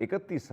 31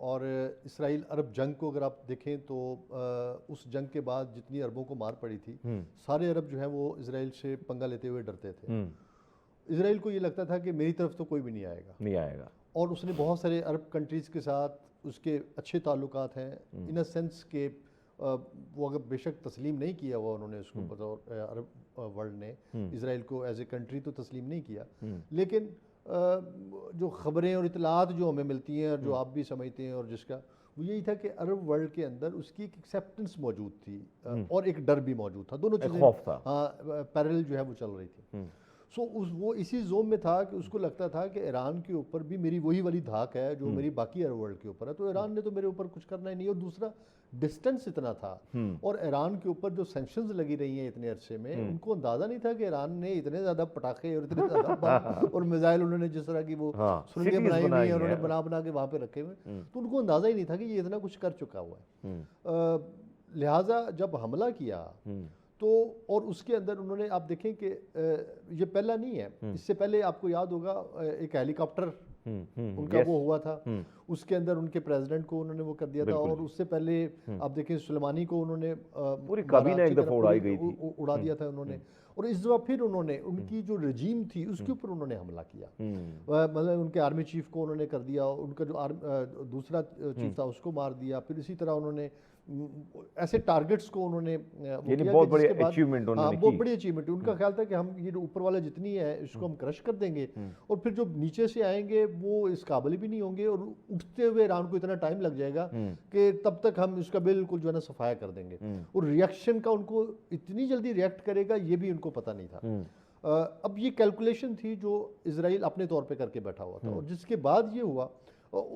اور اسرائیل عرب جنگ کو اگر آپ دیکھیں تو اس جنگ کے بعد جتنی عربوں کو مار پڑی تھی سارے عرب جو ہیں وہ اسرائیل سے پنگا لیتے ہوئے ڈرتے تھے. اسرائیل کو یہ لگتا تھا کہ میری طرف تو کوئی بھی نہیں آئے گا اور اس نے بہت سارے عرب کنٹریز کے ساتھ اس کے اچھے تعلقات ہیں ان اے سینس کہ وہ اگر بے شک تسلیم نہیں کیا ہوا انہوں نے اس کو بطور عرب ورلڈ نے اسرائیل کو ایز اے کنٹری تو تسلیم نہیں کیا, لیکن جو خبریں اور اطلاعات جو ہمیں ملتی ہیں اور جو آپ بھی سمجھتے ہیں اور جس کا وہ یہی تھا کہ عرب ورلڈ کے اندر اس کی ایک ایکسیپٹنس موجود تھی اور ایک ڈر بھی موجود تھا, دونوں چیزیں پیرل جو ہے وہ چل رہی تھی. سو وہ اسی زوم میں تھا کہ اس کو لگتا تھا کہ ایران کے اوپر بھی میری وہی والی دھاک ہے جو میری باقی عرب ورلڈ کے اوپر ہے, تو ایران نے تو میرے اوپر کچھ کرنا ہی نہیں. اور دوسرا ڈسٹنس اتنا تھا اور ایران کے اوپر جو سینکشنز لگی رہی ہیں اتنے عرصے میں, ان کو اندازہ نہیں تھا کہ ایران نے اتنے زیادہ پٹاخے اور اتنے زیادہ بم اور میزائل انہوں نے جس طرح کی وہ سرنگیں بنائی ہوئی ہیں انہوں نے بنا کے وہاں پہ رکھے ہوئے, تو ان کو اندازہ ہی نہیں تھا کہ یہ اتنا کچھ کر چکا ہوا ہے. لہٰذا جب حملہ کیا تو اور اس کے اندر انہوں نے آپ دیکھیں کہ یہ پہلا نہیں ہے, اس سے پہلے آپ کو یاد ہوگا ایک ہیلی کاپٹر ان کا وہ ہوا تھا, اس کے اندر ان کے پریزیڈنٹ کو انہوں نے وہ کر دیا تھا, اور اس سے پہلے آپ دیکھیں سلیمانی کو انہوں نے پوری کابینہ ایک دفعہ اڑائی گئی تھی, اڑا دیا تھا انہوں نے. اور اس دفعہ پھر انہوں نے ان کی جو رجیم تھی اس کے اوپر انہوں نے حملہ کیا, مطلب ان کے آرمی چیف کو انہوں نے کر دیا, ان کا جو دوسرا چیف تھا اس کو مار دیا, پھر اسی طرح انہوں نے ایسے ٹارگٹس کو انہوں نے بہت بڑی اچیومنٹ بہت بڑی اچیومنٹ. ان کا خیال تھا کہ ہم یہ جو اوپر والا جتنی ہے اس کو ہم کرش کر دیں گے, اور پھر جو نیچے سے آئیں گے وہ اس قابل بھی نہیں ہوں گے, اور اٹھتے ہوئے ایران کو اتنا ٹائم لگ جائے گا کہ تب تک ہم اس کا بالکل جو ہے نا صفایا کر دیں گے. اور ریئیکشن کا ان کو اتنی جلدی ریئیکٹ کرے گا یہ بھی ان کو پتہ نہیں تھا. اب یہ کیلکولیشن تھی جو اسرائیل اپنے طور پہ کر کے بیٹھا ہوا تھا. اور جس کے بعد یہ ہوا,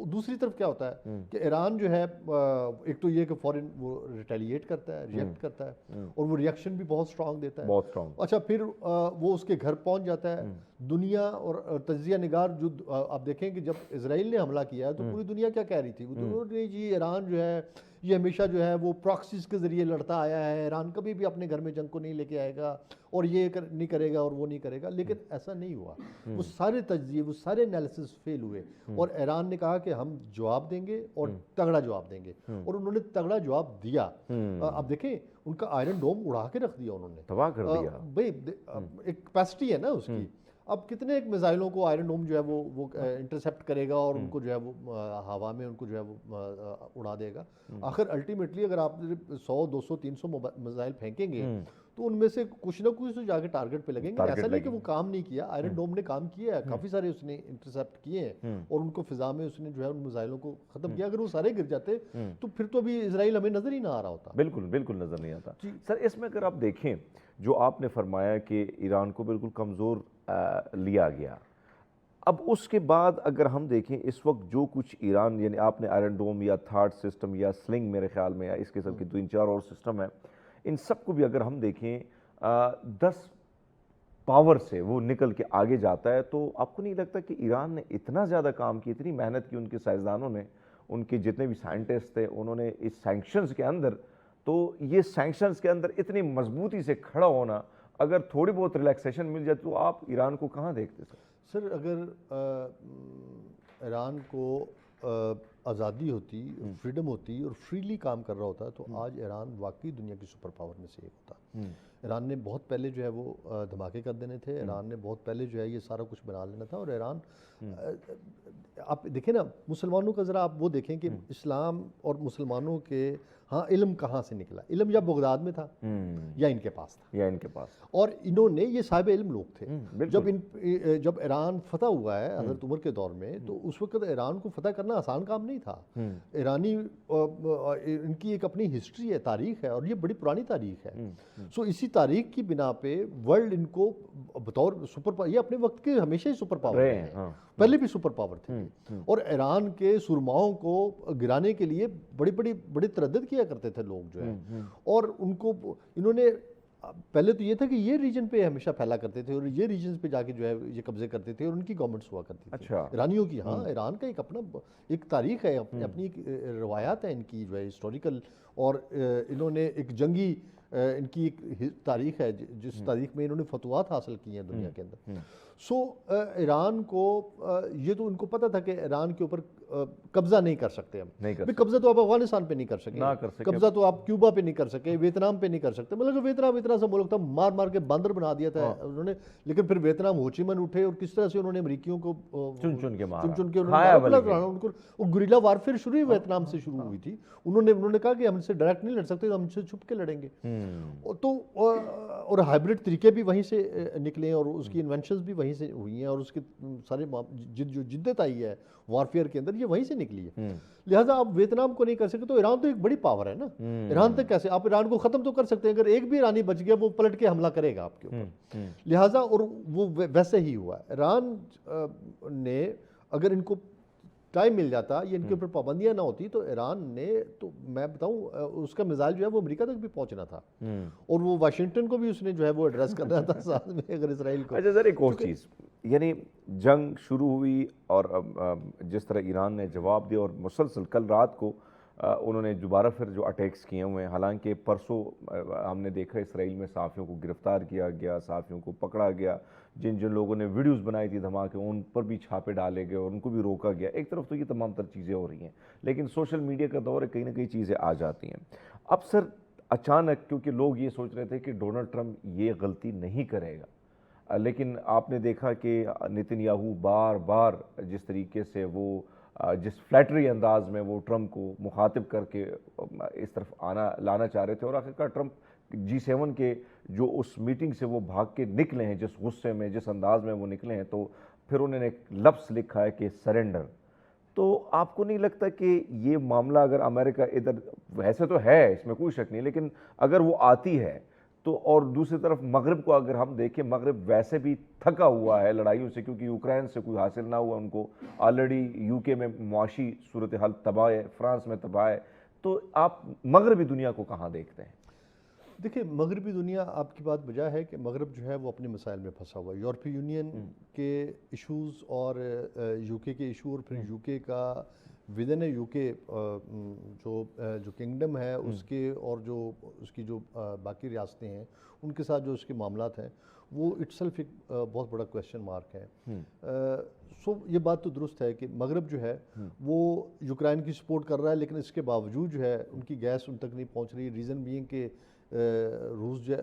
دوسری طرف کیا ہوتا ہے کہ ایران جو ہے ایک تو یہ کہ فورن وہ ریٹیلیٹ کرتا ہے, ریئیکٹ کرتا ہے, اور وہ ریئیکشن بھی بہت سٹرونگ دیتا ہے, بہت سٹرونگ. اچھا پھر وہ اس کے گھر پہنچ جاتا ہے. دنیا اور تجزیہ نگار جو آپ دیکھیں کہ جب اسرائیل نے حملہ کیا تو پوری دنیا کیا کہہ رہی تھی, وہ جی ایران جو ہے یہ ہمیشہ جو ہے وہ پراکسیز کے ذریعے لڑتا آیا ہے, ایران کبھی بھی اپنے گھر میں جنگ کو نہیں لے کے آئے گا اور یہ نہیں کرے گا اور وہ نہیں کرے گا. لیکن ایسا نہیں ہوا, وہ سارے تجزیے وہ سارے انالیسس فیل ہوئے, اور ایران نے کہا کہ ہم جواب دیں گے اور تگڑا جواب دیں گے, اور انہوں نے تگڑا جواب دیا. اب دیکھیں ان کا آئرن ڈوم اڑا کے رکھ دیا انہوں نے, تباہ کر دیا. بھائی ایک کیپیسٹی ہے نا اس کی, اب کتنے ایک میزائلوں کو آئرن ڈوم جو ہے وہ انٹرسیپٹ کرے گا اور ان کو جو ہے وہ ہوا میں ان کو جو ہے وہ اڑا دے گا. آخر الٹیمیٹلی اگر آپ 100 200 300 میزائل پھینکیں گے تو ان میں سے کچھ نہ کچھ تو جا کے ٹارگٹ پہ لگیں گے. ایسا نہیں کہ وہ کام نہیں کیا, آئرن ڈوم نے کام کیا ہے, کافی سارے اس نے انٹرسیپٹ کیے ہیں اور ان کو فضا میں اس نے جو ہے ان میزائلوں کو ختم کیا. اگر وہ سارے گر جاتے تو پھر تو ابھی اسرائیل ہمیں نظر ہی نہ آ رہا ہوتا. بالکل بالکل نظر نہیں آتا. سر اس میں اگر آپ دیکھیں جو آپ نے فرمایا کہ ایران کو بالکل کمزور لیا گیا, اب اس کے بعد اگر ہم دیکھیں اس وقت جو کچھ ایران, یعنی آپ نے آئرن ڈوم یا تھارڈ سسٹم یا سلنگ میرے خیال میں یا اس قسم کی 3-4 اور سسٹم ہیں, ان سب کو بھی اگر ہم دیکھیں 10 پاور سے وہ نکل کے آگے جاتا ہے, تو آپ کو نہیں لگتا کہ ایران نے اتنا زیادہ کام کی, اتنی محنت کی ان کے سائنسدانوں نے, ان کے جتنے بھی سائنٹسٹ تھے انہوں نے اس سینکشنز کے اندر, تو یہ سینکشنز کے اندر اتنی مضبوطی سے کھڑا ہونا, اگر تھوڑی بہت ریلیکسیشن مل جائے تو آپ ایران کو کہاں دیکھتے سر؟ اگر ایران کو آزادی ہوتی, فریڈم ہوتی اور فریلی کام کر رہا ہوتا تو آج ایران واقعی دنیا کی سپر پاور میں سے ایک ہوتا. ایران نے بہت پہلے جو ہے وہ دھماکے کر دینے تھے, ایران نے بہت پہلے جو ہے یہ سارا کچھ بنا لینا تھا. اور ایران آپ دیکھیں نا مسلمانوں کا ذرا آپ وہ دیکھیں کہ اسلام اور مسلمانوں کے ہاں علم کہاں سے نکلا. علم یا بغداد میں تھا یا ان کے پاس تھا, اور انہوں نے یہ صاحب علم لوگ تھے. جب ایران فتح ہوا ہے حضرت عمر کے دور میں, تو اس وقت ایران کو فتح کرنا آسان کام نہیں تھا. ایرانی ان کی ایک اپنی ہسٹری ہے, تاریخ ہے, اور یہ بڑی پرانی تاریخ ہے. سو اسی تاریخ کی بنا پہ ورلڈ ان کو بطور سپر پاور, یہ اپنے وقت کے ہمیشہ ہی سپر پاور رہے ہیں, پہلے بھی سپر پاور تھے. اور ایران کے سرماؤں کو گرانے کے لیے بڑی تردد کیا کرتے تھے لوگ جو ہے, اور ان کو انہوں نے پہلے تو یہ تھا کہ یہ ریجن پہ ہمیشہ پھیلا کرتے تھے, اور یہ ریجنز پہ جا کے جو ہے یہ قبضے کرتے تھے, اور ان کی گورنمنٹس ہوا کرتی تھی ایرانیوں کی. ہاں ایران کا ایک اپنا ایک تاریخ ہے, اپنی ایک روایات ہیں ان کی جو ہے ہسٹوریکل, اور انہوں نے ایک جنگی ان کی ایک تاریخ ہے جس تاریخ میں انہوں نے فتوحات حاصل کی ہیں دنیا کے اندر. سو ایران کو یہ تو ان کو پتہ تھا کہ ایران کے اوپر قبضہ نہیں کر سکتے ہم. قبضہ تو آپ افغانستان پہ نہیں کر سکے, قبضہ تو آپ کیوبا پہ نہیں کر سکے, ویتنام پہ نہیں کر سکتے. مطلب ویتنام اتنا سا ملک تھا, مار مار کے باندر بنا دیا تھا انہوں نے. لیکن پھر ویتنام ہو چی من اٹھے اور کس طرح سے انہوں نے امریکیوں کو چن چن کے ان کو گریلا وارفیئر شروع ہی ویتنام سے شروع ہوئی تھی. انہوں نے کہا کہ ہم سے ڈائریکٹ نہیں لڑ سکتے, ہم سے چھپ کے لڑیں گے. تو اور ہائبرڈ طریقے بھی وہیں سے نکلے ہیں اور اس کی انوینشنز بھی وہیں سے ہوئی ہیں اور اس کے سارے جو جدت آئی ہے وارفیئر کے اندر یہ وہیں سے نکلی ہے. لہٰذا آپ ویتنام کو نہیں کر سکتے تو ایران تو ایک بڑی پاور ہے نا. ایران تک کیسے آپ ایران کو ختم تو کر سکتے ہیں, اگر ایک بھی ایرانی بچ گیا وہ پلٹ کے حملہ کرے گا آپ کے اوپر. لہٰذا اور وہ ویسے ہی ہوا. ایران نے اگر ان کو ٹائم مل جاتا یا ان کے اوپر پابندیاں نہ ہوتی تو ایران نے تو میں بتاؤں اس کا میزائل جو ہے وہ امریکہ تک بھی پہنچنا تھا اور وہ واشنگٹن کو بھی اس نے جو ہے وہ ایڈریس کرنا تھا ساتھ میں اگر اسرائیل کو. اچھا سر ایک اور چیز, یعنی جنگ شروع ہوئی اور جس طرح ایران نے جواب دیا اور مسلسل کل رات کو انہوں نے دوبارہ پھر جو اٹیکس کیے ہوئے ہیں. حالانکہ پرسوں ہم نے دیکھا اسرائیل میں صحافیوں کو گرفتار کیا گیا, صحافیوں کو پکڑا گیا, جن لوگوں نے ویڈیوز بنائی تھی دھماکے ان پر بھی چھاپے ڈالے گئے اور ان کو بھی روکا گیا. ایک طرف تو یہ تمام تر چیزیں ہو رہی ہیں لیکن سوشل میڈیا کا دور ہے, کہیں نہ کہیں چیزیں آ جاتی ہیں. اب سر اچانک کیونکہ لوگ یہ سوچ رہے تھے کہ ڈونلڈ ٹرمپ یہ غلطی نہیں کرے گا, لیکن آپ نے دیکھا کہ نتن یاہو بار بار جس طریقے سے وہ جس فلیٹری انداز میں وہ ٹرمپ کو مخاطب کر کے اس طرف لانا چاہ رہے تھے, اور آخرکار ٹرمپ G7 کے جو اس میٹنگ سے وہ بھاگ کے نکلے ہیں, جس غصے میں جس انداز میں وہ نکلے ہیں, تو پھر انہوں نے ایک لفظ لکھا ہے کہ سرنڈر. تو آپ کو نہیں لگتا کہ یہ معاملہ اگر امریکہ ادھر ویسے تو ہے اس میں کوئی شک نہیں, لیکن اگر وہ آتی ہے تو, اور دوسری طرف مغرب کو اگر ہم دیکھیں, مغرب ویسے بھی تھکا ہوا ہے لڑائیوں سے کیونکہ یوکرین سے کوئی حاصل نہ ہوا ان کو, آلریڈی UK میں معاشی صورتحال تباہ ہے, فرانس میں تباہ ہے, تو آپ مغربی دنیا کو کہاں دیکھتے ہیں؟ دیکھیں مغربی دنیا آپ کی بات بجا ہے کہ مغرب جو ہے وہ اپنے مسائل میں پھنسا ہوا ہے. یورپی یونین کے ایشوز اور UK کے ایشو, اور پھر UK کا ودن UK جو کنگڈم ہے اس کے اور جو اس کی جو باقی ریاستیں ہیں ان کے ساتھ جو اس کے معاملات ہیں وہ اٹ سیلف ایک بہت بڑا کویشچن مارک ہے. سو یہ بات تو درست ہے کہ مغرب جو ہے وہ یوکرائن کی سپورٹ کر رہا ہے, لیکن اس کے باوجود جو ہے ان کی گیس ان تک نہیں پہنچ رہی. ریزن بینگ کہ روس جو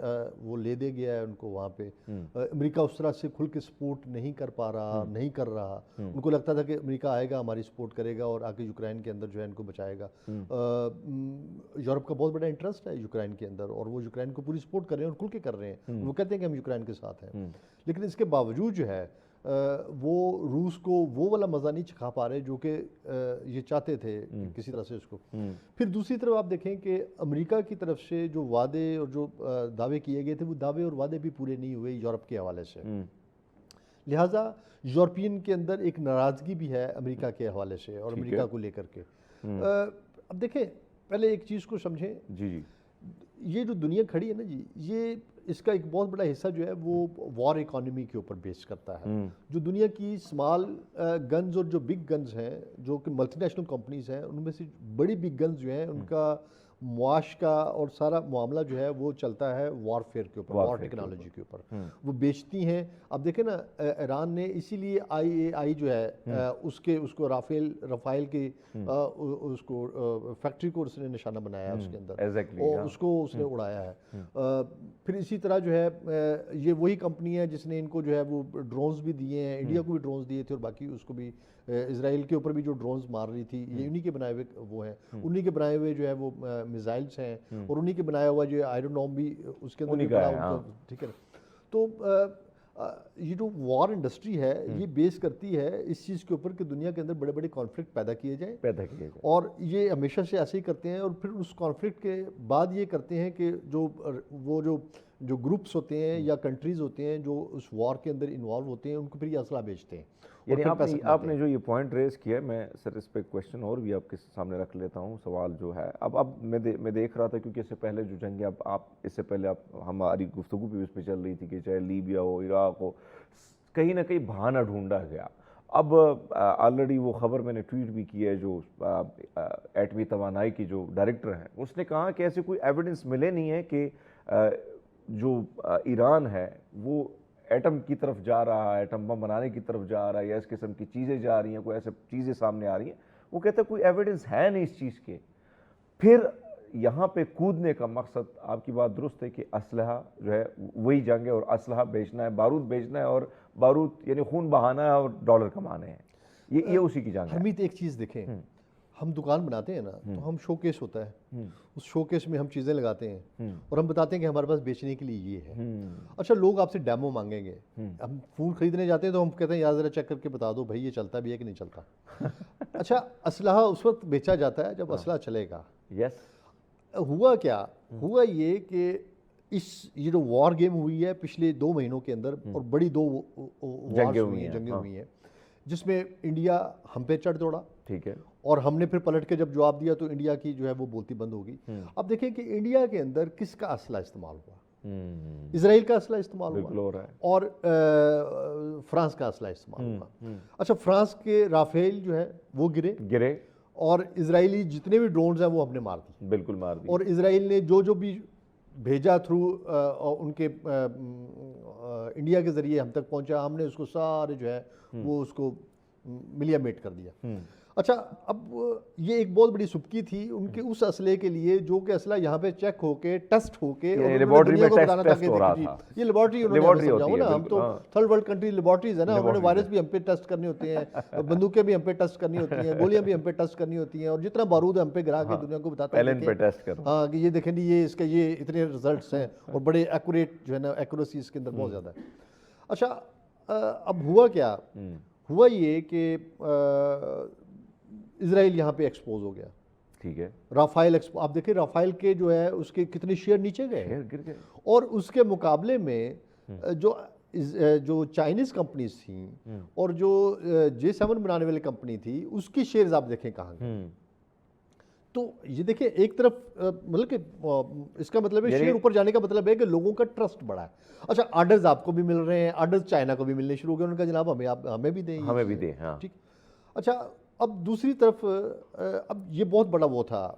وہ لے دے گیا ہے ان کو وہاں پہ. امریکہ اس طرح سے کھل کے سپورٹ نہیں کر پا رہا, نہیں کر رہا. ان کو لگتا تھا کہ امریکہ آئے گا ہماری سپورٹ کرے گا اور آ کے یوکرائن کے اندر جو ہے ان کو بچائے گا. یورپ کا بہت بڑا انٹرسٹ ہے یوکرائن کے اندر اور وہ یوکرائن کو پوری سپورٹ کر رہے ہیں اور کھل کے کر رہے ہیں. وہ کہتے ہیں کہ ہم یوکرائن کے ساتھ ہیں, لیکن اس کے باوجود جو ہے وہ روس کو وہ والا مزہ نہیں چکھا پا رہے جو کہ یہ چاہتے تھے کسی طرح سے اس کو. پھر دوسری طرف آپ دیکھیں کہ امریکہ کی طرف سے جو وعدے اور جو دعوے کیے گئے تھے وہ دعوے اور وعدے بھی پورے نہیں ہوئے یورپ کے حوالے سے. لہٰذا یورپین کے اندر ایک ناراضگی بھی ہے امریکہ کے حوالے سے اور امریکہ کو لے کر کے. اب دیکھیں پہلے ایک چیز کو سمجھیں, یہ جو دنیا کھڑی ہے نا جی, یہ اس کا ایک بہت بڑا حصہ جو ہے وہ وار اکانومی کے اوپر بیس کرتا ہے. جو دنیا کی سمال گنز اور جو بگ گنز ہیں جو کہ ملٹی نیشنل کمپنیز ہیں, ان میں سے بڑی بگ گنز جو ہیں ان کا معاش کا اور سارا معاملہ جو ہے وہ چلتا ہے وار فیئر کے اوپر, وار ٹیکنالوجی کے اوپر. وہ بیچتی ہیں. اب دیکھیں نا ایران نے اسی لیے IAI جو ہے اس کو رافائل کی اس کو فیکٹری کو اس نے نشانہ بنایا ہے اس کے اندر اور اس کو اس نے اڑایا ہے. پھر اسی طرح جو ہے یہ وہی کمپنی ہے جس نے ان کو جو ہے وہ ڈرونز بھی دیے ہیں, انڈیا کو بھی ڈرونز دیے تھے اور باقی اس کو بھی اسرائیل کے اوپر بھی جو ڈرونز مار رہی تھی یہ انہی کے بنائے ہوئے وہ ہیں, انہی کے بنائے ہوئے جو ہے وہ میزائلس ہیں اور انہی کے بنایا ہوا جو آئرن ڈوم بھی اس کے اندر بھی پڑا ان کا. ٹھیک ہے, تو یہ جو وار انڈسٹری ہے یہ بیس کرتی ہے اس چیز کے اوپر کہ دنیا کے اندر بڑے بڑے کانفلکٹ پیدا کیے جائیں اور یہ ہمیشہ سے ایسے ہی کرتے ہیں. اور پھر اس کانفلکٹ کے بعد یہ کرتے ہیں کہ جو گروپس ہوتے ہیں یا کنٹریز ہوتے ہیں جو اس وار کے اندر انوالو ہوتے ہیں ان کو پھر یہ اسلحہ بیچتے ہیں. یعنی آپ نے جو یہ پوائنٹ ریز کیا ہے, میں سر اس پہ کویشچن اور بھی آپ کے سامنے رکھ لیتا ہوں. سوال جو ہے اب میں دیکھ رہا تھا کیونکہ اس سے پہلے جو جنگیں اس سے پہلے ہماری گفتگو بھی اس پہ چل رہی تھی کہ چاہے لیبیا ہو, عراق ہو, کہیں نہ کہیں بہانہ ڈھونڈا گیا. اب آلریڈی وہ خبر میں نے ٹویٹ بھی کی ہے، جو ایٹمی توانائی کی جو ڈائریکٹر ہیں اس نے کہا کہ ایسے کوئی ایویڈنس ملے نہیں ہے کہ جو ایران ہے وہ ایٹم کی طرف جا رہا ہے، ایٹم بم بنانے کی طرف جا رہا ہے، یا اس قسم کی چیزیں جا رہی ہیں، کوئی ایسے چیزیں سامنے آ رہی ہیں. وہ کہتے ہیں کوئی ایویڈنس ہے نہیں اس چیز کے. پھر یہاں پہ کودنے کا مقصد، آپ کی بات درست ہے کہ اسلحہ جو ہے وہی جنگ ہے، اور اسلحہ بیچنا ہے، بارود بیچنا ہے، اور بارود یعنی خون بہانا ہے اور ڈالر کمانے ہیں. یہ اسی کی جنگ ہے. حمید ایک چیز دیکھیں، ہم دکان بناتے ہیں نا تو ہم شو کیس ہوتا ہے، اس شو کیس میں ہم چیزیں لگاتے ہیں اور ہم بتاتے ہیں کہ ہمارے پاس بیچنے کے لیے یہ ہے. اچھا، لوگ آپ سے ڈیمو مانگیں گے. ہم فون خریدنے جاتے ہیں تو ہم کہتے ہیں یار ذرا چیک کر کے بتا دو بھائی یہ چلتا بھی ہے کہ نہیں چلتا. اچھا، اسلحہ اس وقت بیچا جاتا ہے جب اسلحہ چلے گا. یس. ہوا کیا؟ ہوا یہ کہ یہ جو وار گیم ہوئی ہے پچھلے 2 مہینوں کے اندر، اور بڑی 2 جنگیں ہوئی ہیں جس میں انڈیا ہم پہ چڑھ دوڑا. ٹھیک ہے. اور ہم نے پھر پلٹ کے جب جواب دیا تو انڈیا کی جو ہے وہ بولتی بند ہوگی. اب دیکھیں کہ انڈیا کے اندر کس کا اسلحہ استعمال ہوا؟ اسرائیل کا اسلحہ استعمال ہوا اور فرانس کا اسلحہ استعمال ہوا. اچھا، فرانس کے رافیل جو ہے وہ گرے اور اسرائیلی جتنے بھی ڈرونز ہیں وہ ہم نے مار دی. بالکل مار دی. اور اسرائیل نے جو بھی بھیجا تھرو ان کے انڈیا کے ذریعے ہم تک پہنچا، ہم نے اس کو سارے جو ہے وہ اس کو ملیا میٹ کر دیا. اچھا، اب یہ ایک بہت بڑی سبکی تھی ان کے اس اسلحے کے لیے جو کہ اسلحہ یہاں پہ چیک ہو کے ٹیسٹ ہو کے لیبارٹری میں ٹیسٹ ہو رہا تھا. یہ لیبارٹری انہوں نے سمجھاؤ نا، ہم تو تھرڈ ورلڈ کنٹری لیبارٹریز ہے نا، انہوں نے وائرس بھی ہم پہ ٹیسٹ کرنے ہوتے ہیں، بندوقیں بھی ہم پہ ٹیسٹ کرنی ہوتی ہیں، گولیاں بھی ہم پہ ٹیسٹ کرنی ہوتی ہیں، اور جتنا بارود ہم پہ گرا کے دنیا کو بتاتا ہے ہاں کہ یہ دیکھیں یہ اس کے یہ اتنے ریزلٹس ہیں، اور بڑے ایکوریٹ جو ہے نا ایکوریسی اس کے اندر بہت زیادہ ہے. اچھا، اب ہوا کیا؟ ہوا یہ کہ اسرائیل یہاں پہ ایکسپوز ہو گیا. ٹھیک ہے. رافائل آپ دیکھیں رافائل کے جو ہے اس کے کتنے شیئر نیچے گئے، اور اس کے مقابلے میں جو چائنیز کمپنیز تھیں اور جو J7 بنانے والی کمپنی تھی اس کی شیئرز آپ دیکھیں کہاں گئے. تو یہ دیکھیں ایک طرف مطلب کہ اس کا مطلب ہے شیئر اوپر جانے کا مطلب ہے کہ لوگوں کا ٹرسٹ بڑھا ہے. اچھا، آرڈرز آپ کو بھی مل رہے ہیں، آرڈرز چائنا کو بھی ملنے شروع ہو گئے، ان کا جناب ہمیں بھی دیں. ٹھیک. اچھا، اب دوسری طرف اب یہ بہت بڑا وہ تھا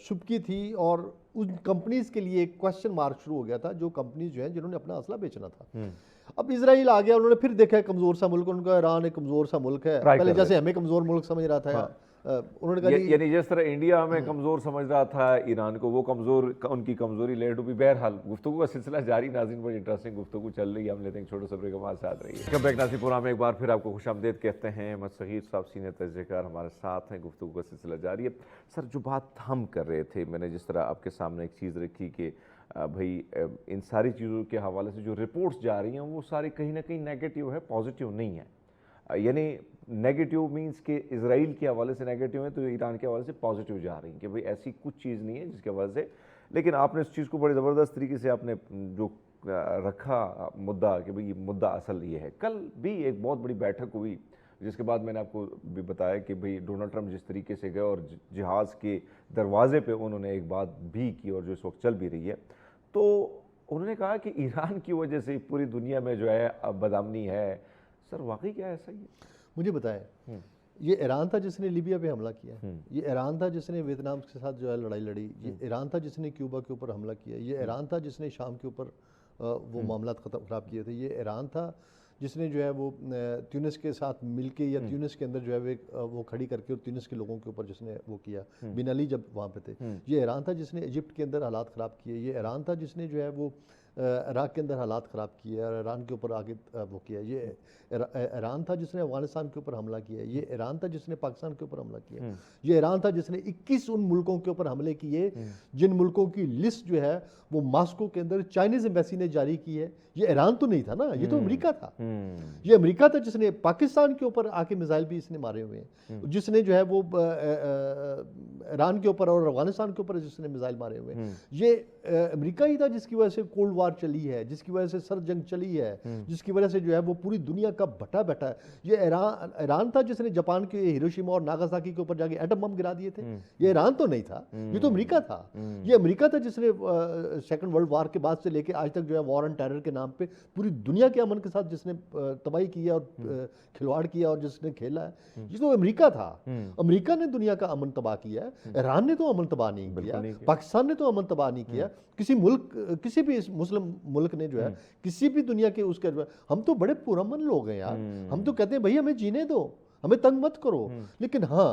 سبکی تھی، اور ان کمپنیز کے لیے ایک کوسچن مارک شروع ہو گیا تھا، جو کمپنیز جو ہیں جنہوں نے اپنا اسلحہ بیچنا تھا. اب اسرائیل آ گیا، انہوں نے پھر دیکھا کمزور سا ملک، ان کا ایران ایک کمزور سا ملک ہے، پہلے جیسے ہمیں کمزور ملک سمجھ رہا تھا، انہوں نے کہا یعنی جس طرح انڈیا ہمیں کمزور سمجھ رہا تھا ایران کو، وہ کمزور ان کی کمزوری لیٹ ہوئی. بہرحال گفتگو کا سلسلہ جاری. ناظرین بڑی انٹرسٹنگ گفتگو چل رہی ہے. ہم لیتے ہیں چھوٹے سے بریک، ہمارے ساتھ رہیے. کم بیک ناظرین پروگرام میں ایک بار پھر آپ کو خوش آمدید کہتے ہیں. احمد صغیر صاحب سینئر تجزیہ کار ہمارے ساتھ ہیں. گفتگو کا سلسلہ جاری ہے. سر، جو بات ہم کر رہے تھے، میں نے جس طرح آپ کے سامنے ایک چیز رکھی کہ بھائی ان ساری چیزوں کے حوالے سے جو رپورٹس جا رہی ہیں وہ ساری کہیں نہ کہیں نیگیٹیو ہے، پازیٹیو نہیں ہے. یعنی نیگیٹیو مینس کہ اسرائیل کے حوالے سے نیگیٹیو ہے تو ایران کے حوالے سے پازیٹیو جا رہی ہیں کہ بھئی ایسی کچھ چیز نہیں ہے جس کے حوالے سے. لیکن آپ نے اس چیز کو بڑی زبردست طریقے سے آپ نے جو رکھا مدعا کہ بھئی یہ مدعا اصل یہ ہے. کل بھی ایک بہت بڑی بیٹھک ہوئی جس کے بعد میں نے آپ کو بھی بتایا کہ بھئی ڈونلڈ ٹرمپ جس طریقے سے گئے اور جہاز کے دروازے پہ انہوں نے ایک بات بھی کی اور جو اس وقت چل بھی رہی ہے، تو انہوں نے کہا کہ ایران کی وجہ سے پوری دنیا میں جو ہے بدامنی ہے. سر، واقعی کیا ایسا ہی ہے؟ مجھے بتائیں، یہ ایران تھا جس نے لیبیا پہ حملہ کیا، یہ ایران تھا جس نے ویتنام کے ساتھ جو ہے لڑائی لڑی، یہ ایران تھا جس نے کیوبا کے اوپر حملہ کیا، یہ ایران تھا جس نے شام کے اوپر وہ معاملات خراب کیے تھے، یہ ایران تھا جس نے جو ہے وہ تیونس کے ساتھ مل کے یا تیونس کے اندر جو ہے وہ کھڑی کر کے اور تیونس کے لوگوں کے اوپر جس نے وہ کیا، بن علی جب وہاں پہ تھے. یہ ایران تھا جس نے ایجپٹ کے اندر حالات خراب کیے. یہ ایران تھا جس نے جو ہے وہ عراق کے اندر حالات خراب کیے اور ایران کے اوپر آگے وہ کیا. یہ ایران تھا جس نے افغانستان کے اوپر حملہ کیا. یہ ایران تھا جس نے پاکستان کے اوپر حملہ کیا. یہ ایران تھا جس نے 21 ان ملکوں کے اوپر حملے کیے جن ملکوں کی لسٹ جو ہے وہ ماسکو کے اندر چائنیز ایمبیسی نے جاری کی ہے. یہ ایران تو نہیں تھا نا، یہ تو امریکہ تھا. یہ امریکہ تھا جس نے پاکستان کے اوپر آ کے میزائل بھی اس نے مارے ہوئے ہیں، جس نے جو ہے وہ ایران کے اوپر اور افغانستان کے اوپر جس نے میزائل مارے ہوئے ہیں. یہ امریکہ ہی تھا جس کی وجہ سے کولڈ وار چلی ہے، جس کی وجہ سے سر جنگ چلی ہے، جس کی وجہ سے جو ہے وہ پوری دنیا کا بٹا بیٹھا ہے. یہ ایران تھا جس نے جاپان کے ہیروشیما اور ناگاساکی کے اوپر جا کے ایٹم بم گرا دیے تھے؟ یہ ایران تو نہیں تھا، یہ تو امریکہ تھا. یہ امریکہ تھا جس نے سیکنڈ ورلڈ وار کے بعد سے لے کے آج تک جو ہے وار آن ٹیرر کے نام پہ پوری دنیا کے امن کے ساتھ جس نے تباہی کیا اور کھلواڑ کیا اور جس نے کھیلا ہے. یہ تو امریکہ تھا. امریکہ نے دنیا کا امن تباہ کیا ہے. ایران نے تو امن تباہ نہیں کیا، پاکستان نے تو امن تباہ نہیں کیا. کسی ملک، کسی بھی مسلم ملک نے جو ہے کسی بھی دنیا کے اس کے، ہم تو بڑے پرامن لوگ ہیں یار. ہم تو کہتے ہیں بھائی ہمیں جینے دو، ہمیں تنگ مت کرو. لیکن ہاں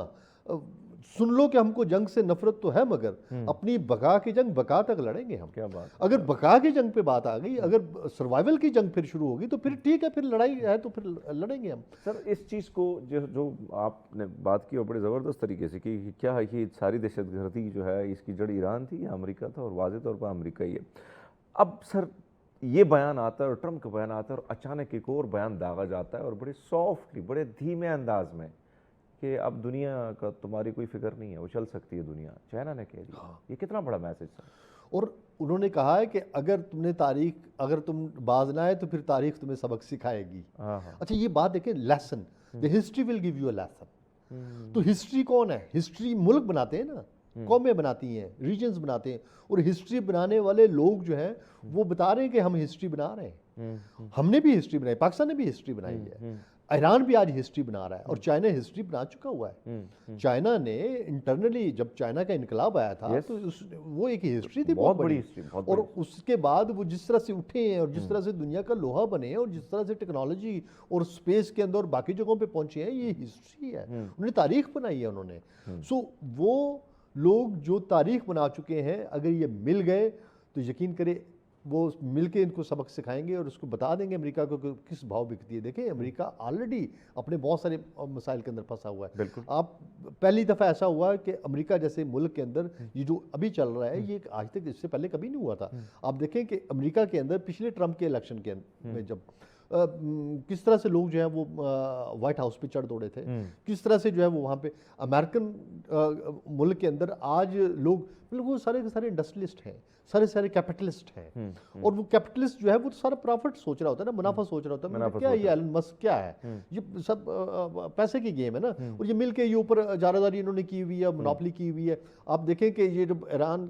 سن لو کہ ہم کو جنگ سے نفرت تو ہے، مگر اپنی بقا کی جنگ بقا تک لڑیں گے ہم. کیا بات. اگر بقا کی جنگ پہ بات آ گئی، اگر سروائیول کی جنگ پھر شروع ہوگی تو پھر ٹھیک ہے، پھر لڑائی ہے تو پھر لڑیں گے ہم. سر اس چیز کو جو آپ نے بات کی اور بڑے زبردست طریقے سے کہ کیا یہ ساری دہشت گردی جو ہے اس کی جڑ ایران تھی یا امریکہ تھا، اور واضح طور پر امریکہ ہی ہے. اب سر یہ بیان آتا ہے اور ٹرمپ کا بیان آتا ہے اور اچانک ایک اور بیان داغا جاتا ہے اور بڑے سافٹلی، بڑے دھیمے انداز میں کہ اب دنیا کا تمہاری کوئی فکر نہیں ہے، وہ چل سکتی ہے دنیا. چائنا نے کہہ دیا. یہ کتنا بڑا میسج تھا. اور انہوں نے کہا ہے کہ اگر تم نے اگر تم باز نہ آئے تو پھر تاریخ تمہیں سبق سکھائے گی. اچھا یہ بات دیکھیں، lesson, the history will give you a lesson. تو ہسٹری کون ہے؟ ہسٹری ملک بناتے ہیں نا، قومیں بناتی ہیں، ریجنز بناتے ہیں. اور ہسٹری بنانے والے لوگ جو ہیں وہ بتا رہے ہیں کہ ہم ہسٹری بنا رہے ہیں. ہم نے بھی ہسٹری بنائی، پاکستان نے بھی ہسٹری بنائی ہے، ایران بھی آج ہسٹری بنا رہا ہے، اور چائنا ہسٹری بنا چکا ہوا ہے. چائنا نے انٹرنلی جب چائنا کا انقلاب آیا تھا تو وہ ایک ہسٹری تھی بہت بڑی. اور اس کے بعد وہ جس طرح سے اٹھے ہیں اور جس طرح سے دنیا کا لوہا بنے ہیں اور جس طرح سے ٹیکنالوجی اور اسپیس کے اندر اور باقی جگہوں پہ پہنچے ہیں، یہ ہسٹری ہے. انہوں نے تاریخ بنائی ہے انہوں نے. سو وہ لوگ جو تاریخ بنا چکے ہیں اگر یہ مل گئے تو یقین کرے وہ مل کے ان کو سبق سکھائیں گے اور اس کو بتا دیں گے امریکہ کو کہ کس بھاؤ بکتی ہے. دیکھیں امریکہ آلریڈی اپنے بہت سارے مسائل کے اندر پھنسا ہوا ہے. آپ پہلی دفعہ ایسا ہوا کہ امریکہ جیسے ملک کے اندر یہ جو ابھی چل رہا ہے یہ آج تک اس سے پہلے کبھی نہیں ہوا تھا. آپ دیکھیں کہ امریکہ کے اندر پچھلے ٹرمپ کے الیکشن کے میں جب کس طرح سے لوگ جو ہیں وہ وائٹ ہاؤس پہ چڑھ دوڑے تھے، کس طرح سے جو ہے وہ وہاں پہ امریکن ملک کے اندر آج لوگ وہ سارے کے سارے انڈسٹریلسٹ ہیں، سارے کیپٹلسٹ ہیں. اور وہ کیپٹلسٹ جو ہے وہ سارا پروفٹ سوچ رہا ہوتا ہے نا، منافع سوچ رہا ہوتا ہے. کیا یہ ایلن مسک کیا ہے؟ یہ سب پیسے کی گیم ہے نا. اور یہ مل کے یہ اوپر اجارہ انہوں نے کی ہوئی ہے، منوپلی کی ہوئی ہے. آپ دیکھیں کہ یہ جب ایران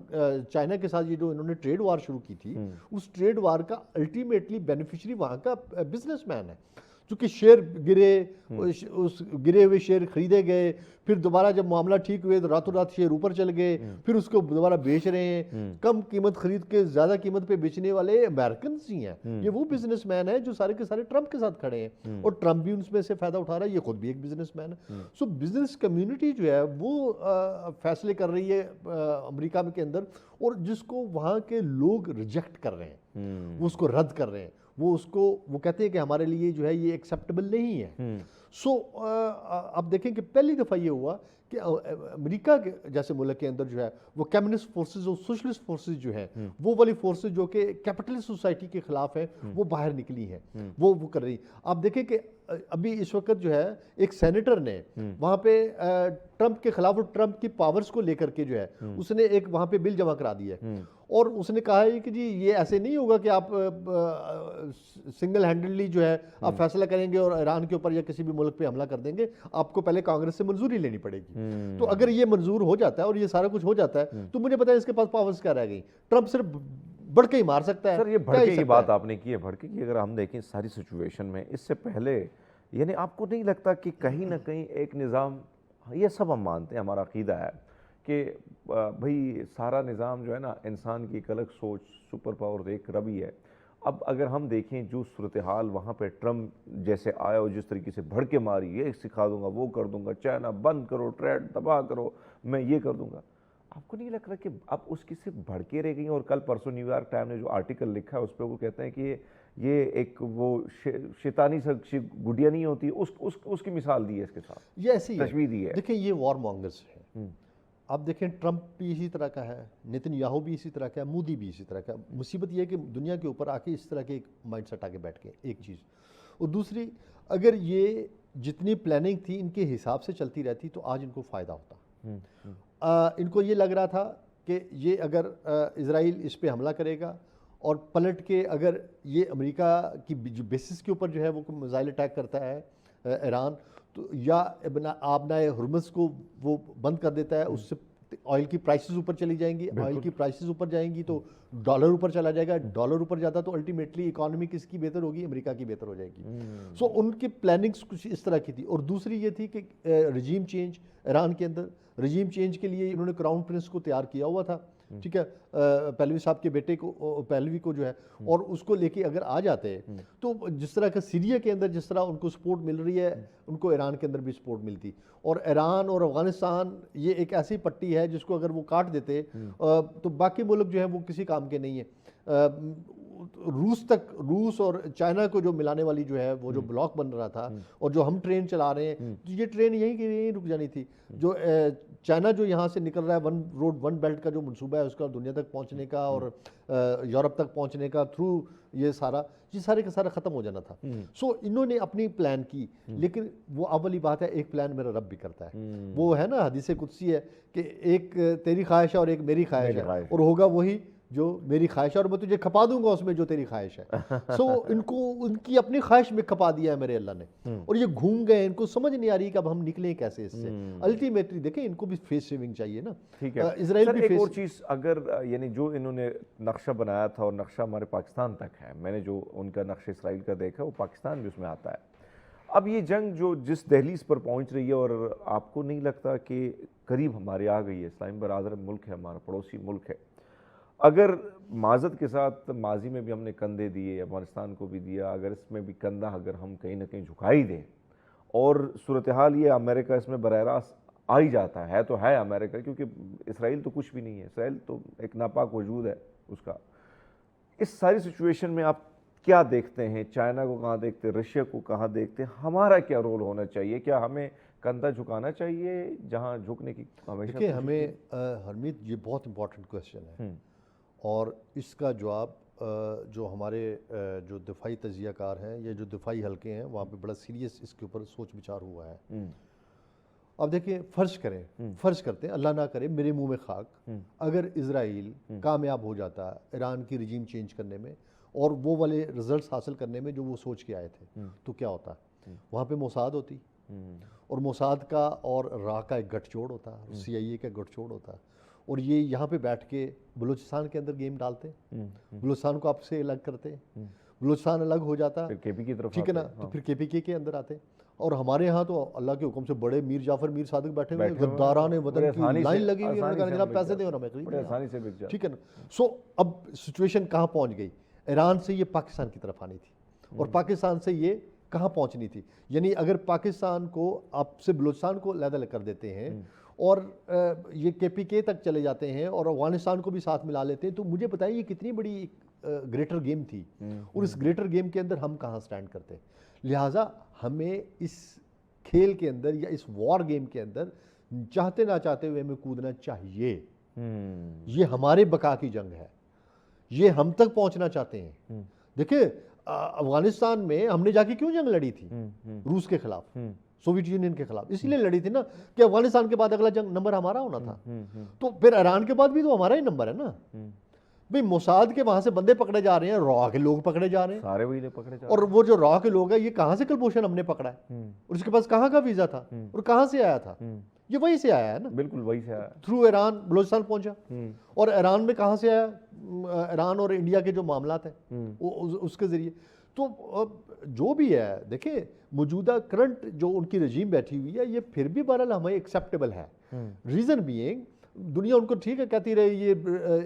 چائنا کے ساتھ یہ جو انہوں نے ٹریڈ وار شروع کی تھی، اس ٹریڈ وار کا الٹیمیٹلی بینیفیشری وہاں کا بزنس مین ہے. چونکہ شیئر گرے، اس گرے ہوئے شیئر خریدے گئے، پھر دوبارہ جب معاملہ ٹھیک ہوئے تو راتوں رات شیئر اوپر چل گئے، پھر اس کو دوبارہ بیچ رہے ہیں. کم قیمت خرید کے زیادہ قیمت پہ بیچنے والے امریکنز ہی ہیں. یہ وہ بزنس مین ہیں جو سارے کے سارے ٹرمپ کے ساتھ کھڑے ہیں، اور ٹرمپ بھی ان میں سے فائدہ اٹھا رہا ہے. یہ خود بھی ایک بزنس مین ہے. سو بزنس کمیونٹی جو ہے وہ فیصلے کر رہی ہے امریکہ کے اندر، اور جس کو وہاں کے لوگ ریجیکٹ کر رہے ہیں، وہ اس کو رد کر رہے ہیں. وہ کہتے ہیں کہ ہمارے لیے جو ہے یہ ایکسیپٹیبل نہیں ہے. سو اب دیکھیں کہ پہلی دفعہ یہ ہوا کہ امریکہ کے جیسے ملک کے اندر جو ہے وہ کمیونسٹ فورسز اور سوشلسٹ فورسز جو ہیں، وہ والی فورسز جو کہ کیپٹلسٹ سوسائٹی کے خلاف ہیں، وہ باہر نکلی ہیں، وہ کر رہی. آپ دیکھیں کہ ابھی اس وقت جو ہے ایک سینیٹر نے وہاں پہ ٹرمپ کے خلاف اور ٹرمپ کی پاورز کو لے کر کے جو ہے اس نے ایک وہاں پہ بل جمع کرا دیا ہے. اور اس نے کہا ہے کہ جی یہ ایسے نہیں ہوگا کہ آپ سنگل ہینڈڈلی جو ہے آپ فیصلہ کریں گے اور ایران کے اوپر یا کسی بھی ملک پہ حملہ کر دیں گے. آپ کو پہلے کانگریس سے منظوری لینی پڑے گی. تو اگر یہ منظور ہو جاتا ہے اور یہ سارا کچھ ہو جاتا ہے تو مجھے بتائیں اس کے پاس پاورز کیا رہ گئی؟ ٹرمپ صرف بڑھ کے ہی مار سکتا ہے. سر یہ بھڑکے کی بات آپ نے کی ہے، بھڑکے کی اگر ہم دیکھیں ساری سچویشن میں اس سے پہلے، یعنی آپ کو نہیں لگتا کہ کہیں نہ کہیں ایک نظام، یہ سب ہم مانتے ہیں، ہمارا عقیدہ ہے کہ بھئی سارا نظام جو ہے نا انسان کی ایک الگ سوچ، سپر پاور ایک ربی ہے. اب اگر ہم دیکھیں جو صورتحال وہاں پہ ٹرمپ جیسے آیا اور جس طریقے سے بھڑکے ماری، یہ سکھا دوں گا، وہ کر دوں گا، چائنا بند کرو، ٹریڈ تباہ کرو، میں یہ کر دوں گا. آپ کو نہیں لگ رہا کہ اب اس کی صرف بھڑکے رہ گئی ہیں؟ اور کل پرسوں نیو یارک ٹائم نے جو آرٹیکل لکھا ہے اس پہ وہ کہتے ہیں کہ یہ ایک وہ شیطانی سے گڈیا نہیں ہوتی، اس کی مثال دی ہے اس کے ساتھ، یہ ایسی تشبیہ دی ہے. دیکھیں یہ وار مانگرز ہیں. آپ دیکھیں ٹرمپ بھی اسی طرح کا ہے، نیتن یاہو بھی اسی طرح کا ہے، مودی بھی اسی طرح کا ہے. مصیبت یہ ہے کہ دنیا کے اوپر آ کے اس طرح کے ایک مائنڈ سیٹ آ کے بیٹھ کے ایک چیز. اور دوسری، اگر یہ جتنی پلاننگ تھی ان کے حساب سے چلتی رہتی تو آج ان کو فائدہ ہوتا. ان کو یہ لگ رہا تھا کہ یہ اگر اسرائیل اس پہ حملہ کرے گا اور پلٹ کے اگر یہ امریکہ کی جو بیسس کے اوپر جو ہے وہ میزائل اٹیک کرتا ہے ایران، تو یا آبنائے ہرمز کو وہ بند کر دیتا ہے، اس سے آئل کی پرائسز اوپر چلی جائیں گی، آئل کی پرائسز اوپر جائیں گی تو ڈالر اوپر چلا جائے گا، ڈالر اوپر جاتا تو الٹیمیٹلی اکانومی کس کی بہتر ہوگی؟ امریکہ کی بہتر ہو جائے گی۔ سو ان کی پلاننگز کچھ اس طرح کی تھی۔ اور دوسری یہ تھی کہ رجیم چینج ایران کے اندر، رجیم چینج کے لیے انہوں نے کراؤن پرنس کو تیار کیا ہوا تھا، ٹھیک ہے، پہلوی صاحب کے بیٹے کو، پہلوی کو جو ہے، اور اس کو لے کے اگر آ جاتے تو جس طرح کا سیریا کے اندر جس طرح ان کو سپورٹ مل رہی ہے، ان کو ایران کے اندر بھی سپورٹ ملتی۔ اور ایران اور افغانستان یہ ایک ایسی پٹی ہے جس کو اگر وہ کاٹ دیتے تو باقی ملک جو ہیں وہ کسی کام کے نہیں ہیں۔ روس اور چائنا کو جو ملانے والی جو ہے وہ جو بلاک بن رہا تھا، اور جو ہم ٹرین چلا رہے ہیں، یہ ٹرین یہیں کی یہیں رک جانی تھی۔ جو چائنا جو یہاں سے نکل رہا ہے، ون روڈ ون بیلٹ کا جو منصوبہ ہے اس کا دنیا تک پہنچنے کا اور یورپ تک پہنچنے کا تھرو یہ سارے کا سارا ختم ہو جانا تھا۔ سو انہوں نے اپنی پلان کی، لیکن وہ اولی بات ہے ایک پلان میرا رب بھی کرتا ہے، وہ ہے نا حدیث قدسی ہے کہ ایک تیری خواہش ہے اور ایک میری خواہش ہے، اور ہوگا وہی جو میری خواہش ہے، اور میں تجھے کھپا دوں گا اس میں جو تیری خواہش ہے۔ سو ان کی اپنی خواہش میں کھپا دیا ہے میرے اللہ نے، اور یہ گھوم گئے، ان کو سمجھ نہیں آ رہی کہ اب ہم نکلیں کیسے اس سے۔ الٹیمیٹلی دیکھیں ان کو بھی فیس سیونگ چاہیے نا، ٹھیک ہے۔ اسرائیل بھی ایک اور چیز، اگر یعنی جو انہوں نے نقشہ بنایا تھا اور نقشہ ہمارے پاکستان تک ہے، میں نے جو ان کا نقشہ اسرائیل کا دیکھا وہ پاکستان بھی اس میں آتا ہے۔ اب یہ جنگ جو جس دہلیز پر پہنچ رہی ہے، اور آپ کو نہیں لگتا کہ قریب ہمارے آ گئی ہے؟ اسلامی برادر ملک ہے، ہمارا پڑوسی ملک ہے، اگر معذرت کے ساتھ ماضی میں بھی ہم نے کندھے دیے، افغانستان کو بھی دیا، اگر اس میں بھی کندھا اگر ہم کہیں نہ کہیں جھکائی دیں، اور صورتحال یہ امریکہ اس میں براہ راست آ ہی جاتا ہے تو ہے امریکہ، کیونکہ اسرائیل تو کچھ بھی نہیں ہے، اسرائیل تو ایک ناپاک وجود ہے اس کا۔ اس ساری سچویشن میں آپ کیا دیکھتے ہیں؟ چائنا کو کہاں دیکھتے ہیں؟ رشیا کو کہاں دیکھتے ہیں؟ ہمارا کیا رول ہونا چاہیے؟ کیا ہمیں کندھا جھکانا چاہیے جہاں جھکنے کی ہمیشہ؟ دیکھیں ہمیں حرمیت یہ بہت امپورٹنٹ کویسچن ہے، اور اس کا جواب جو ہمارے جو دفاعی تجزیہ کار ہیں یا جو دفاعی حلقے ہیں وہاں پہ بڑا سیریس اس کے اوپر سوچ بچار ہوا ہے۔ اب دیکھیں فرض کرتے ہیں، اللہ نہ کرے میرے منہ میں خاک، اگر اسرائیل کامیاب ہو جاتا ایران کی رجیم چینج کرنے میں اور وہ والے رزلٹس حاصل کرنے میں جو وہ سوچ کے آئے تھے، تو کیا ہوتا؟ وہاں پہ موساد ہوتی، اور موساد کا اور را کا ایک گٹھ جوڑ ہوتا، سی آئی اے کا گٹھ جوڑ ہوتا، اور یہ یہاں پہ بیٹھ کے بلوچستان کے اندر گیم ڈالتے، بلوچستان کو آپ سے الگ کرتے، بلوچستان الگ ہو جاتا، ٹھیک ہے نا، تو پھر کے پی کے اندر آتے۔ اور ہمارے ہاں تو اللہ کے حکم سے بڑے میر جعفر میر صادق بیٹھے ہوئے، غداران وطن کی لائن لگی ہوئی ہے، انہوں نے کہا جناب پیسے دیں اور ہمیں خرید، ٹھیک ہے نا۔ سو اب سچویشن کہاں پہنچ گئی؟ ایران سے یہ پاکستان کی طرف آنی تھی، اور پاکستان سے یہ کہاں پہنچنی تھی؟ یعنی اگر پاکستان کو آپ سے بلوچستان کو علیحدہ کر دیتے ہیں اور یہ کے پی کے تک چلے جاتے ہیں اور افغانستان کو بھی ساتھ ملا لیتے ہیں، تو مجھے بتائیے یہ کتنی بڑی گریٹر گیم تھی، اور اس گریٹر گیم کے اندر ہم کہاں سٹینڈ کرتے؟ لہٰذا ہمیں اس کھیل کے اندر یا اس وار گیم کے اندر چاہتے نہ چاہتے ہوئے ہمیں کودنا چاہیے۔ یہ ہمارے بقا کی جنگ ہے، یہ ہم تک پہنچنا چاہتے ہیں۔ دیکھیں افغانستان میں ہم نے جا کے کیوں جنگ لڑی تھی؟ روس کے خلاف، سوویت یونین کے خلاف، اس لیے لڑی تھی نا کہ افغانستان کے بعد اگلا جنگ نمبر ہمارا ہونا تھا، تو پھر ایران کے بعد بھی تو ہمارا ہی نمبر ہے نا بھئی۔ موساد کے وہاں سے بندے پکڑے جا رہے ہیں، را کے لوگ پکڑے جا رہے ہیں، سارے وہی پکڑے جا رہے ہیں، اور وہ جو را کے لوگ ہیں یہ کہاں سے کلبھوشن ہم نے پکڑا ہے، اور اس کے پاس کہاں کا ویزا تھا اور کہاں سے آیا تھا؟ یہ وہی سے آیا ہے نا، بالکل وہی سے آیا، تھرو ایران بلوچستان پہنچا۔ اور ایران میں کہاں سے آیا؟ ایران اور انڈیا کے جو معاملات ہیں اس کے ذریعے۔ تو جو بھی ہے دیکھیں موجودہ کرنٹ جو ان کی رجیم بیٹھی ہوئی ہے یہ پھر بھی بہرحال ہمیں ایکسیپٹیبل ہے۔ ریزن بینگ دنیا ان کو ٹھیک ہے کہتی رہے یہ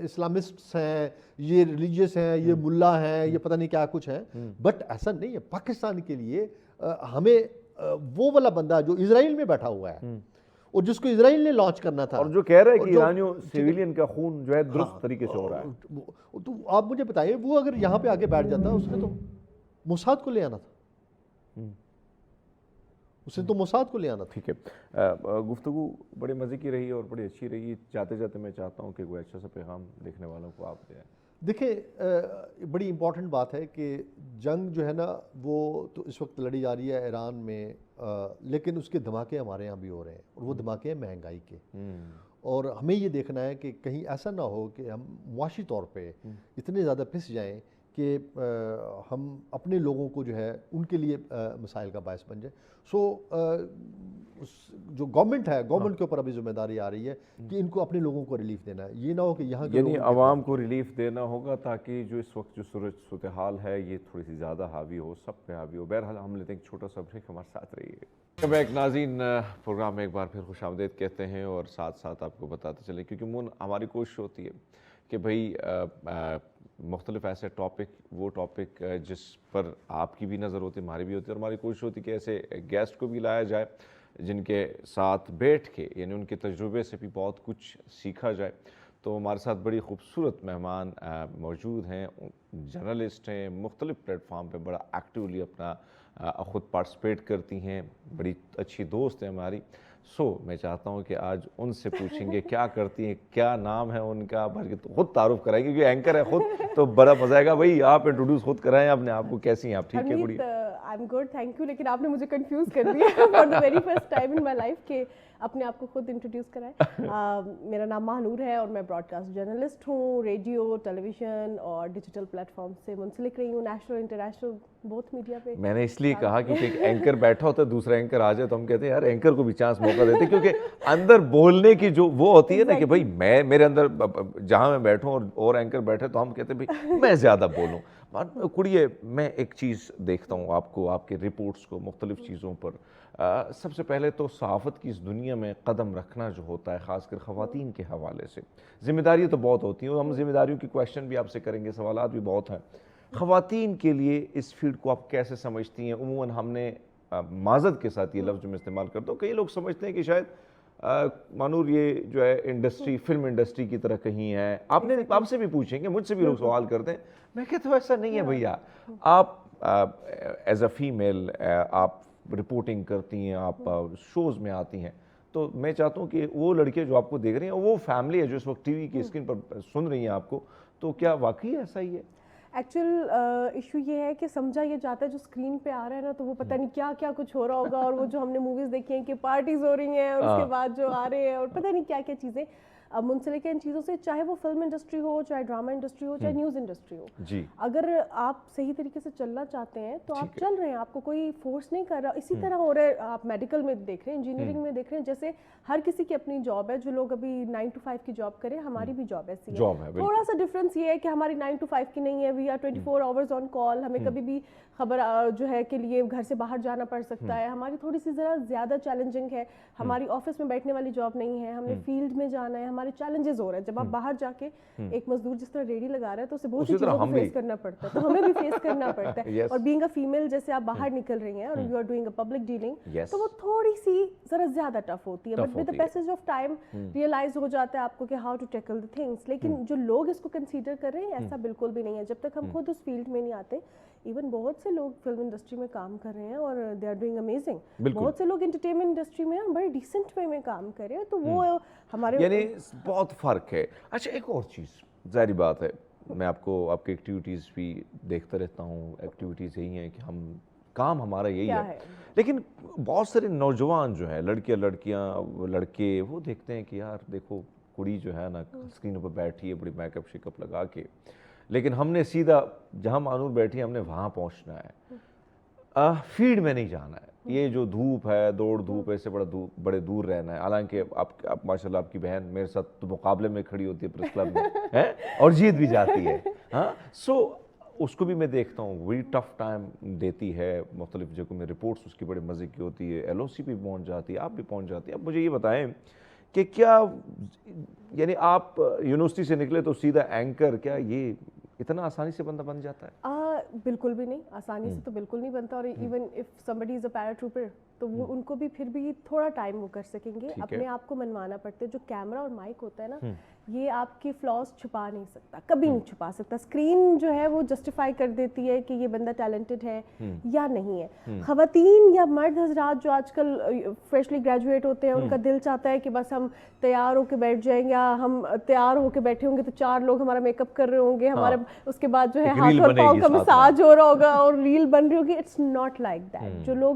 اسلامسٹس ہیں، یہ ریلیجیس ہیں، یہ ملا ہیں، یہ پتہ نہیں کیا کچھ ہیں، بٹ ایسا نہیں ہے۔ پاکستان کے لیے ہمیں وہ والا بندہ جو اسرائیل میں بیٹھا ہوا ہے اور جس کو اسرائیل نے لانچ کرنا تھا، اور جو کہہ رہا ہے کہ ایرانیوں سیویلین کا خون جو ہے درست طریقے سے ہو رہا ہے، تو آپ مجھے بتائیے وہ اگر یہاں پہ آگے بیٹھ جاتا اس نے تو موساد کو لے آنا تھا، اس نے تو موساد کو لے آنا تھا۔ ٹھیک ہے، گفتگو بڑے مزے کی رہی اور بڑی اچھی رہی۔ جاتے جاتے میں چاہتا ہوں کہ کوئی اچھا سا پیغام دیکھنے والوں کو آپ دیں۔ دیکھیں بڑی امپورٹنٹ بات ہے کہ جنگ جو ہے نا وہ تو اس وقت لڑی جا رہی ہے ایران میں، لیکن اس کے دھماکے ہمارے یہاں بھی ہو رہے ہیں، اور وہ دھماکے ہیں مہنگائی کے، اور ہمیں یہ دیکھنا ہے کہ کہیں ایسا نہ ہو کہ ہم معاشی طور پہ اتنے زیادہ پس جائیں کہ ہم اپنے لوگوں کو جو ہے ان کے لیے مسائل کا باعث بن جائے. سو جو گورنمنٹ ہے, گورنمنٹ کے اوپر ابھی ذمہ داری آ رہی ہے کہ ان کو اپنے لوگوں کو ریلیف دینا ہے. یہ نہ ہو کہ یہاں کے یعنی عوام کو ریلیف دینا ہوگا تاکہ جو اس وقت جو صورتحال ہے یہ تھوڑی سی زیادہ حاوی ہو, سب پہ حاوی ہو. بہرحال ہم لیتے ہیں ایک چھوٹا سا بریک, ہمارے ساتھ رہیے. اب ایک ناظرین پروگرام میں ایک بار پھر خوش آمدید کہتے ہیں, اور ساتھ ساتھ آپ کو بتاتے چلیں کیونکہ ہماری کوشش ہوتی ہے کہ بھئی مختلف ایسے ٹاپک, وہ ٹاپک جس پر آپ کی بھی نظر ہوتی ہے, ہماری بھی ہوتی ہے, اور ہماری کوشش ہوتی ہے کہ ایسے گیسٹ کو بھی لایا جائے جن کے ساتھ بیٹھ کے یعنی ان کے تجربے سے بھی بہت کچھ سیکھا جائے. تو ہمارے ساتھ بڑی خوبصورت مہمان موجود ہیں, جرنلسٹ ہیں, مختلف پلیٹ فارم پہ بڑا ایکٹیولی اپنا خود پارٹیسپیٹ کرتی ہیں, بڑی اچھی دوست ہیں ہماری. سو میں چاہتا ہوں کہ آج ان سے پوچھیں گے کیا کرتی ہیں, کیا نام ہے ان کا, بلکہ خود تعارف کرائیں کیونکہ اینکر ہے خود, تو بڑا مزہ آئے گا. بھائی آپ انٹروڈیوس خود کرائیں اپنے آپ کو, کیسی ہیں آپ؟ ٹھیک ہے گڑی؟ I am good, thank you. لیکن آپ نے مجھے کنفیوز کر دیا for the very first time in my life کہ اپنے آپ کو خود انٹروڈیوس کرائیں. میرا نام ماہنور ہے اور میں براڈ کاسٹ جرنلسٹ ہوں. ریڈیو, ٹیلی ویژن اور ڈیجیٹل پلیٹ فارم سے منسلک رہی ہوں, نیشنل انٹرنیشنل بہت میڈیا پہ. میں نے اس لیے کہا کیونکہ ایک اینکر بیٹھا ہوتا ہے, دوسرا اینکر آ جائے تو ہم کہتے ہیں یار اینکر کو بھی چانس موقع دیتے, کیونکہ اندر بولنے کی جو وہ ہوتی ہے نا کہ بھائی میرے اندر جہاں میں بیٹھوں اور اینکر بیٹھے تو ہم کہتے ہیں بھائی میں زیادہ بولوں. کڑیے میں ایک چیز دیکھتا ہوں آپ کو, آپ کے رپورٹس کو, مختلف چیزوں پر. سب سے پہلے تو صحافت کی اس دنیا میں قدم رکھنا جو ہوتا ہے, خاص کر خواتین کے حوالے سے ذمہ داریاں تو بہت ہوتی ہیں, اور ہم ذمہ داریوں کی کویشچن بھی آپ سے کریں گے, سوالات بھی بہت ہیں. خواتین کے لیے اس فیلڈ کو آپ کیسے سمجھتی ہیں؟ عموماً ہم نے معذرت کے ساتھ یہ لفظ جو میں استعمال کرتا ہوں, کئی لوگ سمجھتے ہیں کہ شاید مانور یہ جو ہے انڈسٹری, فلم انڈسٹری کی طرح کہیں ہے. آپ سے بھی پوچھیں گے, مجھ سے بھی لوگ سوال کرتے ہیں. میں کہتا ہوں ایسا نہیں ہے بھیا. آپ ایز اے فیمیل آپ رپورٹنگ کرتی ہیں, آپ شوز میں آتی ہیں, تو میں چاہتا ہوں کہ وہ لڑکیاں جو آپ کو دیکھ رہی ہیں, وہ فیملی ہے جو اس وقت ٹی وی کی اسکرین پر سن رہی ہیں آپ کو, تو کیا واقعی ایسا ہی ہے؟ ایکچوئل ایشو یہ ہے کہ سمجھا یہ جاتا ہے جو اسکرین پہ آ رہا ہے نا, تو وہ پتہ نہیں کیا کیا کچھ ہو رہا ہوگا, اور وہ جو ہم نے موویز دیکھی ہیں کہ پارٹیز ہو رہی ہیں اور اس کے بعد جو آ رہے ہیں اور پتہ نہیں کیا کیا چیزیں منسلک ہیں ان چیزوں سے, چاہے وہ فلم انڈسٹری ہو, چاہے ڈرامہ انڈسٹری ہو, چاہے نیوز انڈسٹری ہو. جی, اگر آپ صحیح طریقے سے چلنا چاہتے ہیں تو آپ چل رہے ہیں, آپ کو کوئی فورس نہیں کر رہا. اسی طرح ہو رہا ہے, آپ میڈیکل میں دیکھ رہے ہیں, انجینئرنگ میں دیکھ رہے ہیں, جیسے ہر کسی کی اپنی جاب ہے. جو لوگ ابھی 9 to 5 کی جاب کریں, ہماری بھی جاب ایسی ہے. تھوڑا سا ڈفرینس یہ ہے کہ ہماری 9 to 5 کی نہیں ہے, وی آر 24 hours آن کال. ہمیں کبھی بھی خبر جو ہے کے لیے گھر سے باہر جانا پڑ سکتا ہے. ہماری تھوڑی سی ذرا زیادہ چیلنجنگ ہے. ہماری آفس میں بیٹھنے والی جاب نہیں ہے, ہم نے فیلڈ میں جانا ہے, ہمارے چیلنجز ہو رہے ہیں. جب آپ باہر جا کے ایک مزدور جس طرح ریڈی لگا رہا ہے تو اسے بہت سی چیزوں کو فیس کرنا پڑتا ہے, تو ہمیں بھی فیس کرنا پڑتا ہے. اور بینگ اے فیمیل جیسے آپ باہر نکل رہی ہیں اور you are doing a public dealing, تو وہ تھوڑی سی ذرا زیادہ ٹف ہوتی ہے. But with the passage of time realise ہو جاتا ہے آپ کو کہ how to tackle the things. لیکن جو لوگ اس کو کنسیڈر کر رہے ہیں ایسا بالکل بھی نہیں ہے جب تک ہم خود اس فیلڈ میں نہیں آتے. ایون بہت سے لوگ فلم انڈسٹری میں کام کر رہے ہیں اور دے آر ڈوئنگ امیزنگ. بہت سے لوگ انٹرٹینمنٹ انڈسٹری میں بڑے ڈیسنٹ وے میں کام کر رہے ہیں, تو وہ ہمارے یعنی بہت فرق ہے. اچھا ایک اور چیز, ظاہری بات ہے میں آپ کو آپ کی ایکٹیویٹیز بھی دیکھتا رہتا ہوں. ایکٹیویٹیز یہی ہیں کہ ہم کام ہمارا یہی ہے, لیکن بہت سارے نوجوان جو ہیں, لڑکیاں, لڑکیاں, لڑکے, وہ دیکھتے ہیں کہ یار دیکھو کڑی جو ہے نا اسکرین پر بیٹھی ہے بڑی میک اپ شیک اپ لگا کے, لیکن ہم نے سیدھا جہاں مانور بیٹھی ہے ہم نے وہاں پہنچنا ہے, فیلڈ میں نہیں جانا ہے. یہ جو دھوپ ہے, دوڑ دھوپ ہے, اس سے بڑے دور رہنا ہے. حالانکہ آپ ماشاءاللہ آپ کی بہن میرے ساتھ تو مقابلے میں کھڑی ہوتی ہے پریس کلب میں اور جیت بھی جاتی ہے. ہاں, سو اس کو بھی میں دیکھتا ہوں ویری ٹف ٹائم دیتی ہے. مختلف جگہوں میں رپورٹس اس کی بڑے مزے کی ہوتی ہے, ایل او سی بھی پہنچ جاتی ہے, آپ بھی پہنچ جاتی ہے. اب مجھے یہ بتائیں کہ کیا یعنی آپ یونیورسٹی سے نکلے تو سیدھا اینکر, کیا یہ اتنا آسانی سے بندہ بن جاتا ہے؟ بالکل بھی نہیں, آسانی سے تو بالکل نہیں بنتا. اور even if somebody is a paratrooper تو وہ ان کو بھی پھر بھی تھوڑا ٹائم وہ کر سکیں گے. اپنے آپ کو منوانا پڑتا ہے. جو کیمرہ اور مائک ہوتا ہے نا, یہ آپ کی فلاز چھپا نہیں سکتا, کبھی نہیں چھپا سکتا. اسکرین جو ہے وہ جسٹیفائی کر دیتی ہے کہ یہ بندہ ٹیلنٹڈ ہے یا نہیں ہے. خواتین یا مرد حضرات جو آج کل فریشلی گریجویٹ ہوتے ہیں, ان کا دل چاہتا ہے کہ بس ہم تیار ہو کے بیٹھ جائیں, یا ہم تیار ہو کے بیٹھے ہوں گے تو 4 لوگ ہمارا میک اپ کر رہے ہوں گے, ہمارے اس کے بعد جو ہے ہاتھ اور پاؤں کا مساج ہو رہا ہوگا اور ریل بن رہی ہوگی. It's not like that. جو لوگ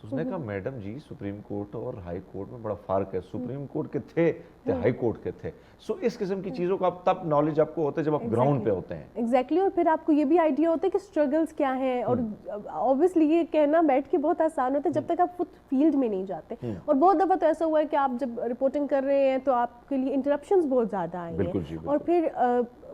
تو اس نے کہا میڈم جی سپریم کورٹ اور ہائی کورٹ میں بڑا فرق ہے, سپریم کورٹ کے تھے ہائی کورٹ کے تھے. سو اس قسم کی چیزوں کا تب نالج آپ کو ہوتا ہے جب آپ گراؤنڈ پہ ہوتے ہیں. ایگزیکٹلی, اور پھر آپ کو یہ بھی آئیڈیا ہوتا ہے کہ اسٹرگلس کیا ہیں, اور اوبیسلی یہ کہنا بیٹھ کے بہت آسان ہوتا ہے جب تک آپ خود فیلڈ میں نہیں جاتے. اور بہت دفعہ تو ایسا ہوا ہے کہ آپ جب رپورٹنگ کر رہے ہیں تو آپ کے لیے انٹرپشنز بہت زیادہ آئیں گے, اور پھر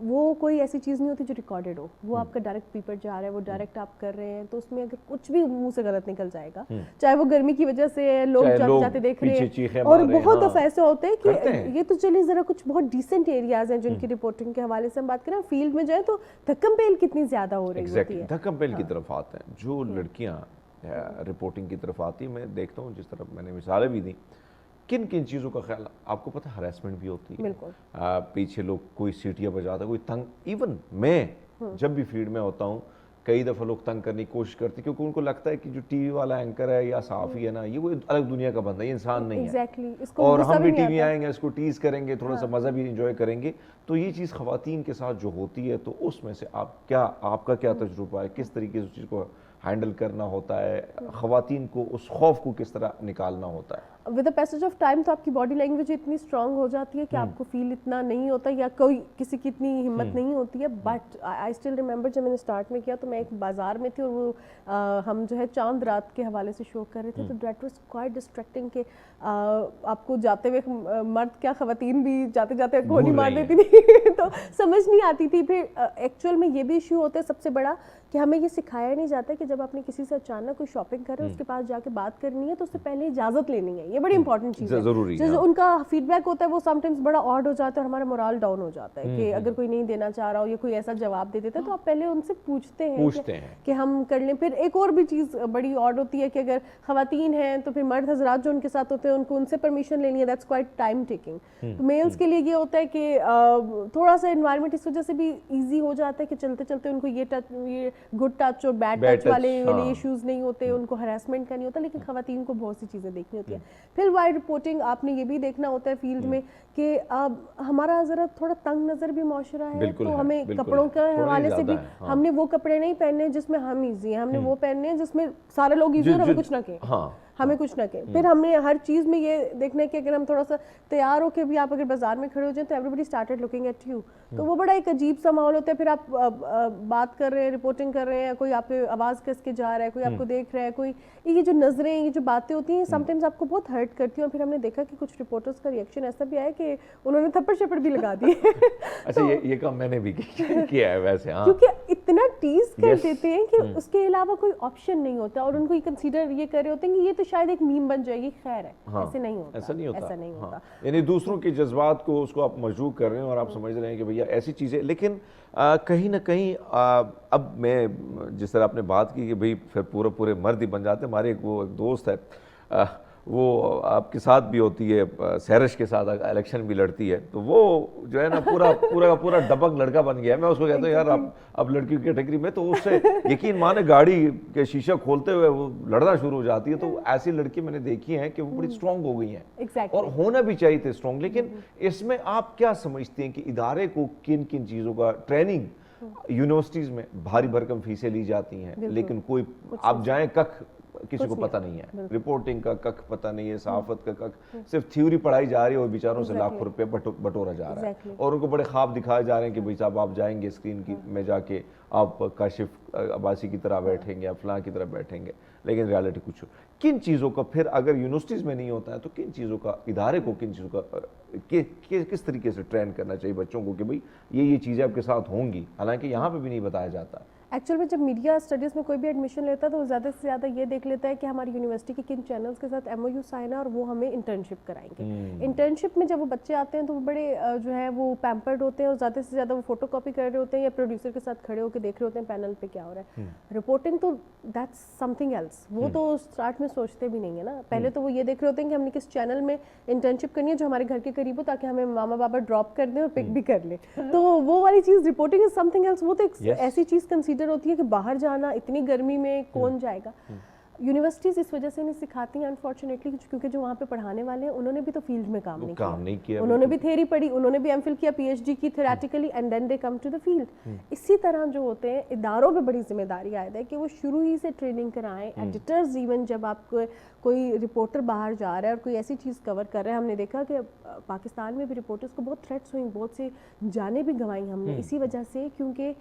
وہ کوئی ایسی چیز نہیں ہوتی جو ریکارڈڈ ہو, وہ آپ کا ڈائریکٹ پیپر جا رہا ہے, وہ ڈائریکٹ آپ کر رہے ہیں, تو اس میں اگر کچھ بھی منہ سے غلط نکل جائے گا, چاہے وہ گرمی کی وجہ سے لوگ جاتے جاتے دیکھ رہے ہیں, اور بہت دفعہ ایسے ہوتے ہیں کہ یہ تو چلیے ذرا کچھ بہت ڈیسنٹ ایریاز ہیں جن کی رپورٹنگ کے حوالے سے ہم بات کریں, فیلڈ میں جائیں تو دھکم پیل کتنی زیادہ ہو رہی ہوتی ہے. دھکم پیل کی طرف آتے ہیں جو لڑکیاں رپورٹنگ کی طرف آتی ہیں, میں دیکھتا ہوں جس طرح میں نے مثالیں بھی دیں, کن کن چیزوں کا خیال آپ کو پتہ, ہراسمنٹ بھی ہوتی ہے, پیچھے لوگ کوئی سیٹیاں بجاتا ہے, کوئی تنگ, ایون میں جب بھی فیلڈ میں ہوتا ہوں کئی دفعہ لوگ تنگ کرنے کی کوشش کرتے ہیں کیونکہ ان کو لگتا ہے کہ جو ٹی وی والا اینکر ہے یا صحافی ہے نا, یہ کوئی الگ دنیا کا بندہ ہے, یہ انسان نہیں ہے, اور ہم بھی ٹی وی آئیں گے, اس کو ٹیز کریں گے, تھوڑا سا مزہ بھی انجوائے کریں گے. تو یہ چیز خواتین کے ساتھ جو ہوتی ہے, تو اس میں سے آپ کا کیا تجربہ ہے, کس طریقے سے اس چیز کو ہینڈل کرنا ہوتا ہے, خواتین کو اس خوف کو کس طرح نکالنا ہوتا ہے؟ With the passage of time تو آپ کی باڈی لینگویج اتنی اسٹرانگ ہو جاتی ہے کہ آپ کو فیل اتنا نہیں ہوتا, یا کوئی کسی کی اتنی ہمت نہیں ہوتی ہے. بٹ آئی اسٹل ریممبر جب میں نے اسٹارٹ میں کیا تو میں ایک بازار میں تھی, اور وہ ہم جو ہے چاند رات کے حوالے سے شو کر رہے تھے, تو دیٹ واز کوائٹ ڈسٹریکٹنگ کہ آپ کو جاتے ہوئے مرد کیا خواتین بھی جاتے جاتے گولی مار دیتی تھی, تو سمجھ نہیں آتی تھی. پھر ایکچوئل میں یہ بھی ایشو ہوتا ہے سب سے بڑا کہ ہمیں یہ سکھایا نہیں جاتا کہ جب آپ نے کسی سے اچانک کوئی شاپنگ کر رہے ہیں, اس کے پاس جا کے بات کرنی ہے تو اس سے پہلے اجازت لینی ہے. یہ بڑی امپورٹنٹ چیز ہے, جو ان کا فیڈ بیک ہوتا ہے وہ سم ٹائمز بڑا آڈ ہو جاتا ہے, اور ہمارا مورال ڈاؤن ہو جاتا ہے کہ اگر کوئی نہیں دینا چاہ رہا ہو یا کوئی ایسا جواب دے دیتا ہے تو آپ پہلے ان سے پوچھتے ہیں کہ ہم کر لیں. پھر ایک اور بھی چیز بڑی آڈ ہوتی ہے کہ اگر خواتین ہیں تو پھر مرد حضرات جو ان کے ساتھ ہوتے ہیں ان کو ان سے پرمیشن لینی ہے, دیٹس کوائٹ ٹائم ٹیکنگ. تو میلز کے لیے یہ ہوتا ہے کہ تھوڑا سا انوائرمنٹ اس وجہ سے بھی ایزی ہو جاتا ہے کہ چلتے چلتے ان کو یہ گڈ ٹچ اور بیڈ ٹچ والے ایشوز نہیں ہوتے, ان کو ہراسمنٹ کا نہیں ہوتا. لیکن خواتین کو بہت سی چیزیں دیکھنی ہوتی ہیں. پھر وائی رپورٹنگ آپ نے یہ بھی دیکھنا ہوتا ہے فیلڈ میں کہ ہمارا ذرا تھوڑا تنگ نظر بھی معاشرہ ہے, تو ہمیں کپڑوں کے حوالے سے بھی ہم نے وہ کپڑے نہیں پہننے جس میں ہم ایزی ہیں, ہم نے وہ پہننے ہیں جس میں سارے لوگ ایزی ہیں اور ہمیں کچھ نہ کہیں, ہمیں کچھ نہ کہیں. پھر ہم نے ہر چیز میں یہ دیکھنا ہے کہ اگر ہم تھوڑا سا تیار ہو کے بھی آپ اگر بازار میں کھڑے ہو جائیں تو everybody started looking at you, تو وہ بڑا ایک عجیب سا ماحول ہوتا ہے. پھر آپ بات کر رہے ہیں, رپورٹنگ کر رہے ہیں, کوئی آپ کے آواز کس کے جا رہا ہے, کوئی آپ کو دیکھ رہا ہے, کوئی یہ جو نظریں, یہ جو باتیں ہوتی ہیں سم ٹائمز آپ کو بہت ہرٹ کرتی ہیں. اور پھر ہم نے دیکھا کہ کچھ رپورٹرز کا ریئیکشن ایسا بھی آیا کہ انہوں نے تھپڑ شپڑ بھی لگا دیے. اچھا, یہ کام میں نے بھی کیا ہے ویسے, کیونکہ اتنا ٹیز کر دیتے ہیں کہ اس کے علاوہ کوئی آپشن نہیں ہوتا, اور ان کو یہ کنسیڈر یہ کر رہے ہوتے ہیں کہ یہ تو شاید ایک میم بن جائے گی. خیر ہے, ایسے نہیں ہوتا, ایسا نہیں ہوتا. یعنی دوسروں کے جذبات کو اس کو آپ مجروح کر رہے ہیں اور آپ سمجھ رہے ہیں کہ بھیا ایسی چیزیں. لیکن کہیں نہ کہیں اب میں جس طرح آپ نے بات کی کہ بھئی پھر پورے مرد ہی بن جاتے ہیں. ہمارے ایک دوست ہے, وہ آپ کے ساتھ بھی ہوتی ہے, سیرش کے ساتھ الیکشن بھی لڑتی ہے, تو وہ جو ہے نا پورا ڈبک لڑکا بن گیا ہے. میں اس کو کہتا ہوں یار اب لڑکی کی کیٹیگری میں, تو اس سے یقین مانے گاڑی کے شیشہ کھولتے ہوئے وہ لڑنا شروع ہو جاتی ہے. تو ایسی لڑکی میں نے دیکھی ہیں کہ وہ بڑی اسٹرانگ ہو گئی ہیں, اور ہونا بھی چاہیے تھے اسٹرانگ. لیکن اس میں آپ کیا سمجھتے ہیں کہ ادارے کو کن کن چیزوں کا ٹریننگ, یونیورسٹیز میں بھاری بھرکم فیسیں لی جاتی ہیں, لیکن کوئی آپ جائیں کخ کسی کو پتہ نہیں ہے, رپورٹنگ کا کخ پتہ نہیں ہے, صحافت کا کخ, صرف تھیوری پڑھائی جا رہی ہے اور بیچاروں سے لاکھوں روپے بٹورا جا رہا ہے, اور ان کو بڑے خواب دکھائے جا رہے ہیں کہ بھئی صاحب آپ جائیں گے اسکرین میں جا کے آپ کاشف عباسی کی طرح بیٹھیں گے, فلاں کی طرح بیٹھیں گے. لیکن ریالٹی کچھ کن چیزوں کا پھر اگر یونیورسٹیز میں نہیں ہوتا ہے تو کن چیزوں کا ادارے کو کن چیزوں کا کس طریقے سے ٹرین کرنا چاہیے بچوں کو کہ بھئی یہ چیزیں آپ کے ساتھ ہوں گی, حالانکہ یہاں پہ بھی نہیں بتایا جاتا. ایکچوئل میں جب میڈیا اسٹڈیز میں کوئی بھی ایڈمیشن لیتا ہے تو زیادہ سے زیادہ یہ دیکھ لیتا ہے کہ ہماری یونیورسٹی کے کن چینلز کے ساتھ ایم او یو سائن ہے اور وہ ہمیں انٹرنشپ کرائیں گے. انٹرنشپ میں جب وہ بچے آتے ہیں تو وہ بڑے جو ہے وہ پیمپرڈ ہوتے ہیں, اور زیادہ سے زیادہ وہ فوٹو کاپی کر رہے ہوتے ہیں یا پروڈیوسر کے ساتھ کھڑے ہو کے دیکھ رہے ہوتے ہیں پینل پہ کیا ہو رہا ہے. رپورٹنگ تو دیٹس سم تھنگ ایلس, وہ تو اسٹارٹ میں سوچتے بھی نہیں ہے نا. پہلے تو وہ یہ دیکھ رہے ہوتے ہیں کہ ہم نے کس چینل میں انٹرنشپ کرنی ہے جو ہمارے گھر کے قریب ہو, تاکہ ہمیں ماما بابا ڈراپ کر دیں اور پک بھی کر لیں. تو وہ والی چیز reporting is something else. وہ تو ایک ایسی چیز کنسیڈر ہوتی ہے کہ باہر جانا اتنی گرمی میں کون جائے گا. یونیورسٹیز اس وجہ سے نہیں سکھاتی ہیں انفارچونیٹلی کیونکہ جو وہاں پہ پڑھانے والے ہیں انہوں نے بھی تو فیلڈ میں کام نہیں کیا, انہوں نے بھی تھیوری پڑھی, انہوں نے بھی ایم فل کیا, پی ایچ ڈی کی theoretically, and then they come to the field. اسی طرح جو ہوتے ہیں اداروں پہ بڑی ذمہ داری عائد ہے کہ وہ شروع ہی سے ٹریننگ کرائیں. ایڈیٹرز ایون جب آپ کو کوئی رپورٹر باہر جا رہا ہے اور کوئی ایسی چیز کور کر رہا ہے, ہم نے دیکھا کہ پاکستان میں بھی رپورٹرز کو بہت تھریٹس ہوئیں, بہت سی جانیں بھی گنوائیں ہم نے اسی وجہ سے, کیونکہ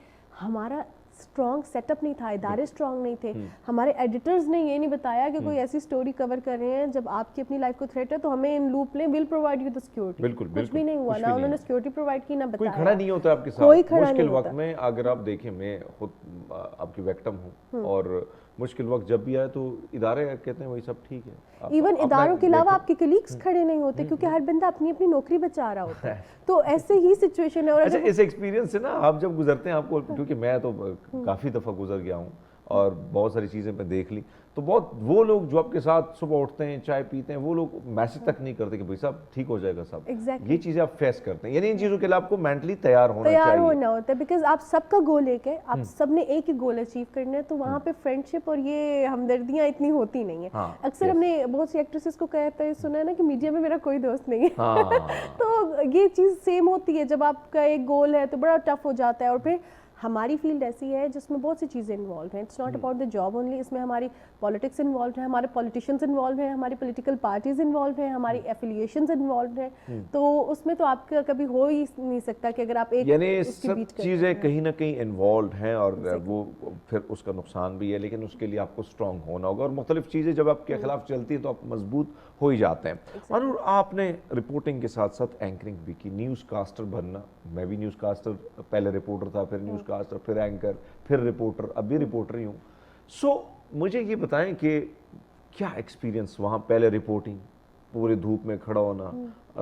ہمارا اسٹرانگ سیٹ اپ نہیں تھا, ادارے اسٹرانگ نہیں تھے. ہمارے ایڈیٹرز نے یہ نہیں بتایا کہ کوئی ایسی اسٹوری کور کر رہے ہیں جب آپ کی اپنی لائف کو تھریٹ ہے تو ہمیں ان لوپ لیں, will provide you the security. کچھ بھی نہیں ہوا, نہ انہوں نے سیکورٹی پرووائڈ کی, نہ بتایا. کوئی کھڑا نہیں ہوتا آپ کے ساتھ مشکل وقت میں. اگر آپ دیکھیں, میں خود آپ کی وکٹم ہوں, اور مشکل وقت جب بھی آئے تو ادارے کہتے ہیں وہی سب ٹھیک ہے. ایون اداروں کے علاوہ آپ کے کلیگس کھڑے نہیں ہوتے کیونکہ ہر بندہ اپنی اپنی نوکری بچا رہا ہوتا ہے. تو ایسے ہی سچویشن ہے. اور اچھا, اس ایکسپیرینس سے نا آپ جب گزرتے ہیں, آپ کو, کیونکہ میں تو کافی دفعہ گزر گیا ہوں اور بہت ساری چیزیں میں دیکھ لی, تو بہت وہ لوگ جو آپ کے ساتھ صبح اٹھتے ہیں, چائے پیتے ہیں, وہ لوگ میسج تک نہیں کرتے کہ بھائی صاحب ٹھیک ہو جائے گا صاحب. یہ چیزیں آپ فیس کرتے ہیں, یعنی ان چیزوں کے لیے آپ کو مینٹلی تیار ہونا ہوتا ہے, بیکاز آپ سب کا گول ایک ہے, آپ سب نے ایک ہی گول اچیو کرنا ہے. تو وہاں پہ فرینڈشپ اور یہ ہمدردیاں اتنی ہوتی نہیں ہیں. اکثر ہم نے بہت سی ایکٹریسز کو کہتا ہے, سنا ہے نا کہ میڈیا میں میرا کوئی دوست نہیں ہے. تو یہ چیز سیم ہوتی ہے, جب آپ کا ایک گول ہے تو بڑا ٹف ہو جاتا ہے. اور پھر ہماری فیلڈ ایسی ہے جس میں بہت سی چیزیں انوالو ہیں. It's not about the job only, اس میں ہماری پالیٹکس انوالو ہے, ہمارے پولیٹیشینز انوالو ہیں, ہماری پولیٹیکل پارٹیز انوالو ہیں, ہماری ایفیلیشنز انوالو ہیں. تو اس میں تو آپ کا کبھی ہو ہی نہیں سکتا کہ اگر آپ ایک, یعنی سب چیزیں کہیں نہ کہیں انوالوڈ ہیں, اور وہ پھر اس کا نقصان بھی ہے, لیکن اس کے لیے آپ کو اسٹرانگ ہونا ہوگا. اور مختلف چیزیں جب آپ کے خلاف چلتی ہیں تو آپ مضبوط ہو ہی جاتے ہیں. اور آپ نے رپورٹنگ کے ساتھ ساتھ اینکرنگ بھی کی, نیوز کاسٹر بننا. میں بھی نیوز کاسٹر, پہلے رپورٹر تھا, پھر نیوز کاسٹر, پھر اینکر, پھر رپورٹر, اب بھی رپورٹر ہی ہوں. سو مجھے یہ بتائیں کہ کیا ایکسپیرینس وہاں, پہلے رپورٹنگ, پورے دھوپ میں کھڑا ہونا,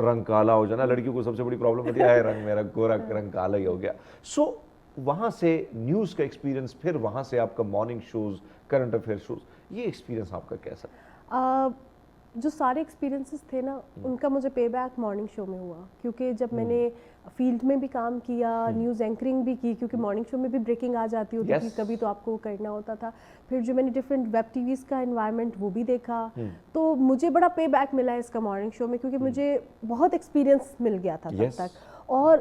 رنگ کالا ہو جانا, لڑکیوں کو سب سے بڑی پرابلم ہوتی ہے رنگ میرا گورا, رنگ کالا ہی ہو گیا. سو وہاں سے نیوز کا ایکسپیرینس, پھر وہاں سے آپ کا morning shows, current affair shows, یہ ایکسپیرینس آپ کا کیسا؟ جو سارے ایکسپیرینسز تھے نا, ان کا مجھے پے بیک مارننگ شو میں ہوا, کیونکہ جب میں نے فیلڈ میں بھی کام کیا, نیوز اینکرنگ بھی کی, کیونکہ مارننگ شو میں بھی بریکنگ آ جاتی ہوتی تھی کبھی, تو آپ کو کرنا ہوتا تھا. پھر جو میں نے ڈفرینٹ ویب ٹی ویز کا انوائرمنٹ وہ بھی دیکھا, تو مجھے بڑا پے بیک ملا ہے اس کا مارننگ شو میں, کیونکہ مجھے بہت ایکسپیرینس مل گیا تھا تب تک. اور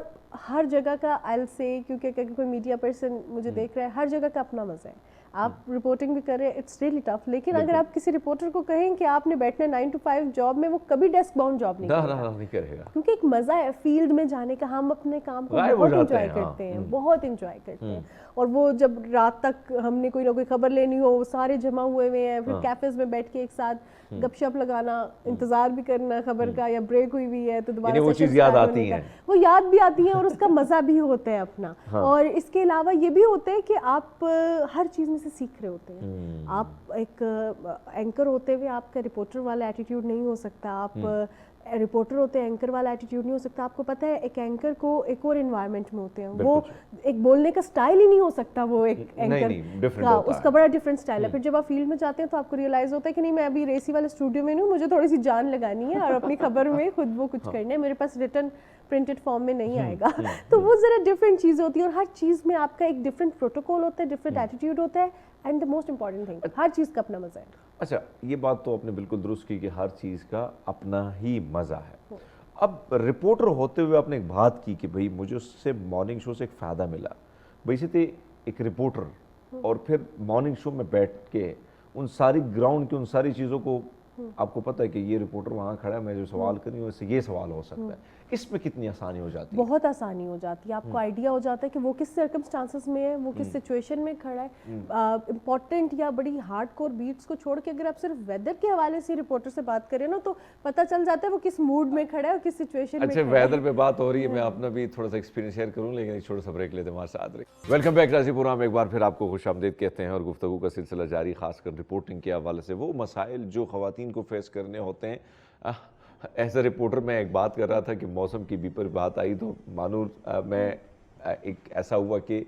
ہر جگہ کا آئل سے, کیونکہ اگر کوئی میڈیا پرسن مجھے دیکھ رہا ہے, ہر جگہ کا اپنا مزہ ہے. آپ رپورٹنگ بھی کر رہے ہیں, اٹس ریئلی ٹف, لیکن اگر آپ کسی رپورٹر کو کہیں کہ آپ نے بیٹھنا 9 to 5 جاب میں, وہ کبھی ڈیسک باؤنڈ جاب نہیں کرے گا, کیونکہ ایک مزہ ہے فیلڈ میں جانے کا. ہم اپنے کام کو بہت انجوائے کرتے ہیں, بہت انجوائے کرتے ہیں. اور وہ جب رات تک ہم نے کوئی نہ کوئی خبر لینی ہو, سارے جمع ہوئے ہوئے ہیں, پھر کیفیز میں بیٹھ کے ایک ساتھ گپ شپ لگانا, انتظار بھی کرنا خبر کا, یا بریک ہوئی ہوئی ہے تو دوبارہ وہ چیز یاد آتی ہے, وہ یاد بھی آتی ہے, اور اس کا مزہ بھی ہوتا ہے اپنا. اور اس کے علاوہ یہ بھی ہوتا ہے کہ آپ ہر چیز میں سے سیکھ رہے ہوتے ہیں. آپ ایک اینکر ہوتے ہوئے آپ کا رپورٹر والا ایٹیٹیوڈ نہیں ہو سکتا, آپ رپورٹر ہوتے ہیں اینکر والا ایٹیٹیوڈ نہیں ہو سکتا. آپ کو پتہ ہے ایک اینکر کو ایک اور انوائرمنٹ میں ہوتے ہیں, وہ ایک بولنے کا سٹائل ہی نہیں ہو سکتا, وہ ایک اینکر کا اس کا بڑا ڈفرینٹ سٹائل ہے. پھر جب آپ فیلڈ میں جاتے ہیں تو آپ کو ریئلائز ہوتا ہے کہ نہیں, میں ابھی ریسی والے اسٹوڈیو میں نہیں ہوں, مجھے تھوڑی سی جان لگانی ہے اور اپنی خبر میں خود وہ کچھ کرنا ہے, میرے پاس ریٹن پرنٹڈ فارم میں نہیں آئے گا. تو وہ ذرا ڈفرینٹ چیزیں ہوتی ہیں, اور ہر چیز میں آپ کا ایک ڈفرینٹ پروٹوکول ہوتا ہے, ڈفرینٹ ایٹیٹیوڈ ہوتا ہے, and the most important thing, ہر چیز کا اپنا مزہ ہے. اچھا, یہ بات تو آپ نے بالکل درست کی کہ ہر چیز کا اپنا ہی مزہ ہے. اب رپورٹر ہوتے ہوئے آپ نے ایک بات کی کہ بھئی مجھے اس سے مارننگ شو سے ایک فائدہ ملا. بیسیکلی ایک رپورٹر, اور پھر مارننگ شو میں بیٹھ کے ان ساری گراؤنڈ کی ان ساری چیزوں کو, آپ کو پتہ ہے کہ یہ رپورٹر وہاں کھڑا ہے, میں جو سوال کری ہوں اس سے یہ سوال ہو سکتا ہے. اس میں کتنی آسانی ہو جاتی ہے؟ بہت آسانی ہو جاتی ہے. آپ کو آئیڈیا ہو جاتا ہے کہ وہ کس سرکمسٹانسز میں ہے, وہ کس سچویشن میں کھڑا ہے. امپورٹنٹ یا بڑی ہارڈ کور بیٹس کو چھوڑ کے اگر آپ صرف ویدر کے حوالے سے رپورٹر سے بات کریں نا, تو پتہ چل جاتا ہے وہ کس موڈ میں کھڑا ہے اور کس سچویشن میں. اچھا, ویدر پہ بات ہو رہی ہے, میں اپنا بھی تھوڑا سا ایکسپیرینس شیئر کروں, لیکن ایک چھوٹا سا بریک لیتے ہیں, ہمارے ساتھ رہیے. ویلکم بیک راضی پور. ہم ایک بار پھر آپ کو خوش آمدید کہتے ہیں, اور گفتگو کا سلسلہ جاری, خاص کر رپورٹنگ کے حوالے سے وہ مسائل جو خواتین کو فیس کرنے ہوتے ہیں. ایز اے رپورٹر میں ایک بات کر رہا تھا کہ موسم کی بھی پر بات آئی, تو مانور میں ایک ایسا ہوا کہ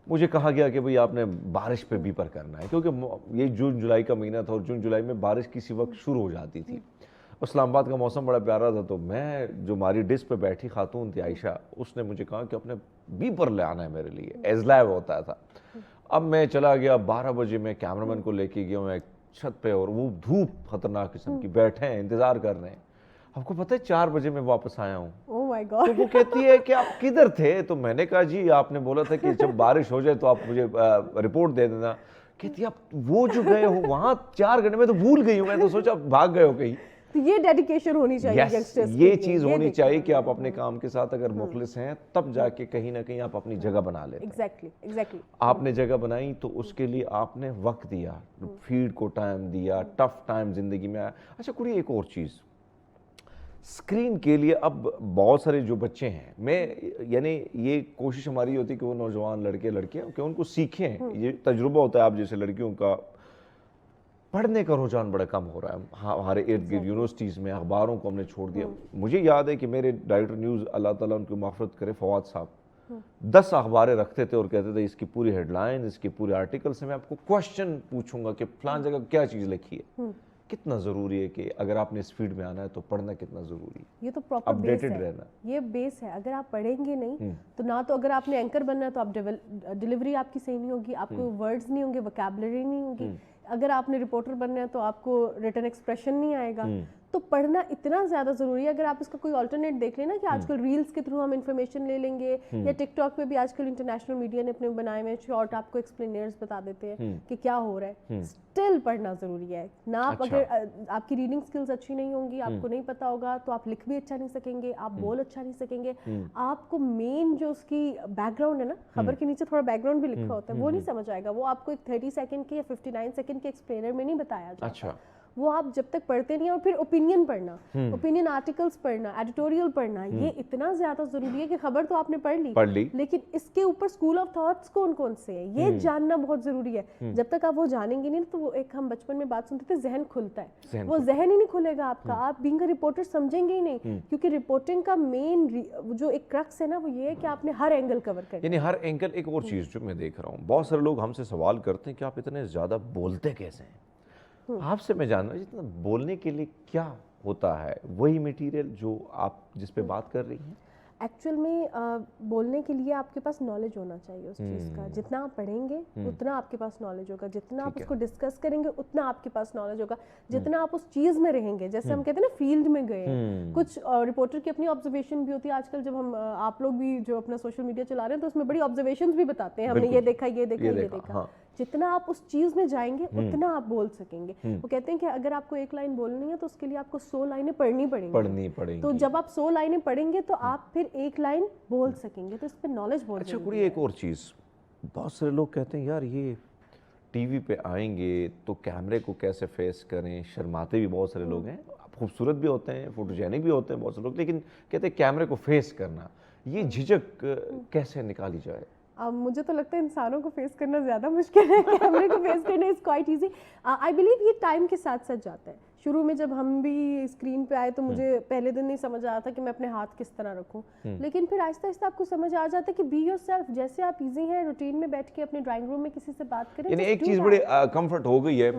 مجھے کہا گیا کہ بھئی آپ نے بارش پہ بھی پر کرنا ہے, کیونکہ یہ جون جولائی کا مہینہ تھا, اور جون جولائی میں بارش کسی وقت شروع ہو جاتی تھی. اسلام آباد کا موسم بڑا پیارا تھا, تو میں جو ہماری ڈسک پہ بیٹھی خاتون تھی عائشہ, اس نے مجھے کہا کہ اپنے بی پر لے آنا ہے میرے لیے, ایز لائیو ہوتا تھا. اب میں چلا گیا 12 بجے, میں کیمرامین کو لے کے گیا ہوں, ایک چھت پہ اور وہ دھوپ خطرناک قسم کی, بیٹھے ہیں انتظار کر رہے ہیں. آپ کو پتہ ہے 4 بجے میں واپس آیا ہوں. Oh my God. تو وہ کہتی ہے کہ آپ کدھر تھے؟ تو میں نے کہا جی آپ نے بولا تھا کہ جب بارش ہو جائے تو آپ مجھے رپورٹ دے دینا. کہتی ہے آپ وہ جو گئے ہو وہاں 4 گھنٹے میں تو بھول گئی ہوں, میں تو سوچا بھاگ گئے ہو کہیں. تو یہ ڈیڈیکیشن ہونی چاہیے یس, یہ چیز ہونی چاہیے کہ آپ اپنے کام کے ساتھ اگر مخلص ہیں تب جا کے کہیں نہ کہیں آپ اپنی جگہ بنا لیتے ہیں. ایگزیکٹلی آپ نے جگہ بنائی تو اس کے لیے آپ نے وقت دیا, فیڈ کو ٹائم دیا, ٹف ٹائم زندگی میں آیا. اچھا کوئی ایک اور چیز, اسکرین کے لیے اب بہت سارے جو بچے ہیں, میں یعنی یہ کوشش ہماری ہوتی ہے کہ وہ نوجوان لڑکے لڑکیاں کہ ان کو سیکھیں. یہ تجربہ ہوتا ہے آپ جیسے لڑکیوں کا, پڑھنے کا رجحان بڑا کم ہو رہا ہے ہمارے ارد گرد یونیورسٹیز میں, اخباروں کو ہم نے چھوڑ دیا. مجھے یاد ہے کہ میرے ڈائریکٹر نیوز, اللہ تعالیٰ ان کی مغفرت کرے, فواد صاحب 10 اخباریں رکھتے تھے اور کہتے تھے اس کی پوری ہیڈ لائن, اس کی پورے آرٹیکل سے میں آپ کو کوشچن پوچھوں گا کہ فلان جگہ کیا چیز لکھی ہے. کتنا ضروری ہے کہ اگر آپ نے اس فیلڈ میں آنا ہے تو پڑھنا کتنا ضروری ہے, یہ تو پراپر بیس اپڈیٹڈ ہے, رہنا. یہ بیس ہے. اگر آپ پڑھیں گے نہیں تو نہ تو اگر آپ نے اینکر بننا ہے تو آپ ڈیلیوری آپ کی صحیح نہیں ہوگی, آپ کو ورڈز نہیں ہوں گے, وکیبلری نہیں ہوگی. اگر آپ نے رپورٹر بننا ہے تو آپ کو ریٹن ایکسپریشن نہیں آئے گا. تو پڑھنا اتنا زیادہ ضروری ہے. اگر آپ اس کا کوئی آلٹرنیٹ دیکھ لیں نا کہ آج کل ریلز کے تھرو ہم انفارمیشن لے لیں گے, یا ٹک ٹاک میں بھی آج کل انٹرنیشنل میڈیا نے اپنے بنائے ہوئے شارٹ آپ کو ایکسپلینرز بتا دیتے ہیں کہ کیا ہو رہا ہے. اسٹل پڑھنا ضروری ہے. نہ آپ اگر آپ کی ریڈنگ اسکلز اچھی نہیں ہوں گی, آپ کو نہیں پتا ہوگا, تو آپ لکھ بھی اچھا نہیں سکیں گے, آپ بول اچھا نہیں سکیں گے. آپ کو مین جو اس کی بیک گراؤنڈ ہے نا, خبر کے نیچے تھوڑا بیک گراؤنڈ بھی لکھا ہوتا ہے, وہ نہیں سمجھ آئے گا. وہ آپ کو ایک 30 سیکنڈ کے یا 59 سیکنڈ کے ایکسپلینر میں نہیں بتایا جاتا. وہ آپ جب تک پڑھتے نہیں. اور پھر اوپینین پڑھنا, اوپینین آرٹیکلز پڑھنا, ایڈیٹوریل پڑھنا, یہ اتنا زیادہ ضروری ہے کہ خبر تو آپ نے پڑھ لی, لیکن اس کے اوپر اسکول آف تھاٹس کون کون سے ہیں یہ جاننا بہت ضروری ہے. جب تک آپ وہ جانیں گے نہیں تو وہ ایک ہم بچپن میں بات سنتے تھے, ذہن کھلتا ہے, وہ ذہن ہی نہیں کھلے گا آپ کا. آپ بینگ اے رپورٹر سمجھیں گے ہی نہیں, کیونکہ رپورٹنگ کا مین جو ایک کرکس ہے نا وہ یہ ہے کہ آپ نے ہر اینگل کور کرنا. یعنی ہر اینگل. ایک اور چیز جو میں دیکھ رہا ہوں, بہت سارے لوگ ہم سے سوال کرتے ہیں کہ آپ اتنے زیادہ بولتے کیسے ہیں. آپ سے میں جاننا جتنا بولنے کے لیے کیا ہوتا ہے, وہی میٹیریل جو آپ جس پہ بات کر رہی ہیں. ایکچوئل میں بولنے کے لیے آپ کے پاس نالج ہونا چاہیے اس چیز کا. جتنا آپ پڑھیں گے اتنا آپ کے پاس نالج ہوگا, جتنا آپ اس کو ڈسکس کریں گے اتنا آپ کے پاس نالج ہوگا, جتنا آپ اس چیز میں رہیں گے. جیسے ہم کہتے ہیں نا فیلڈ میں گئے ہیں, کچھ رپورٹر کی اپنی آبزرویشن بھی ہوتی ہے. آج کل جب ہم آپ لوگ بھی جو اپنا سوشل میڈیا چلا رہے ہیں تو اس میں بڑی آبزرویشنز بھی بتاتے ہیں, ہم نے یہ دیکھا یہ دیکھا یہ دیکھا. جتنا آپ اس چیز میں جائیں گے اتنا آپ بول سکیں گے. وہ کہتے ہیں کہ اگر آپ کو ایک لائن بولنی ہے تو اس کے لیے آپ کو 100 لائنیں پڑھنی پڑیں گی. تو جب آپ 100 لائنیں پڑھیں گے تو آپ پھر ایک لائن بول سکیں گے. تو اس پہ نالج بہت. اچھا کوئی ایک اور چیز, بہت سارے لوگ کہتے ہیں یار یہ ٹی وی پہ آئیں گے تو کیمرے کو کیسے فیس کریں, شرماتے بھی بہت سارے لوگ ہیں, خوبصورت بھی ہوتے ہیں, فوٹوجینک بھی ہوتے ہیں بہت سے لوگ, لیکن کہتے ہیں کیمرے کو فیس کرنا, یہ جھجک کیسے نکالی جائے؟ اب مجھے تو لگتا ہے انسانوں کو فیس کرنا زیادہ مشکل ہے, کیمرے کو فیس کرنا is quite easy. I believe یہ ٹائم کے ساتھ ساتھ جاتا ہے. شروع میں جب ہم بھی اسکرین پہ آئے تو مجھے پہلے دن نہیں سمجھ آیا تھا کہ میں اپنے ہاتھ کس طرح رکھوں, لیکن پھر آہستہ آہستہ آپ کو سمجھ آ جاتا ہے کہ بی یور سیلف. جیسے آپ ایزی ہیں روٹین میں بیٹھ کے اپنے ڈرائنگ روم میں کسی سے بات کریں. یعنی ایک چیز بڑی کمفرٹ ہو گئی ہے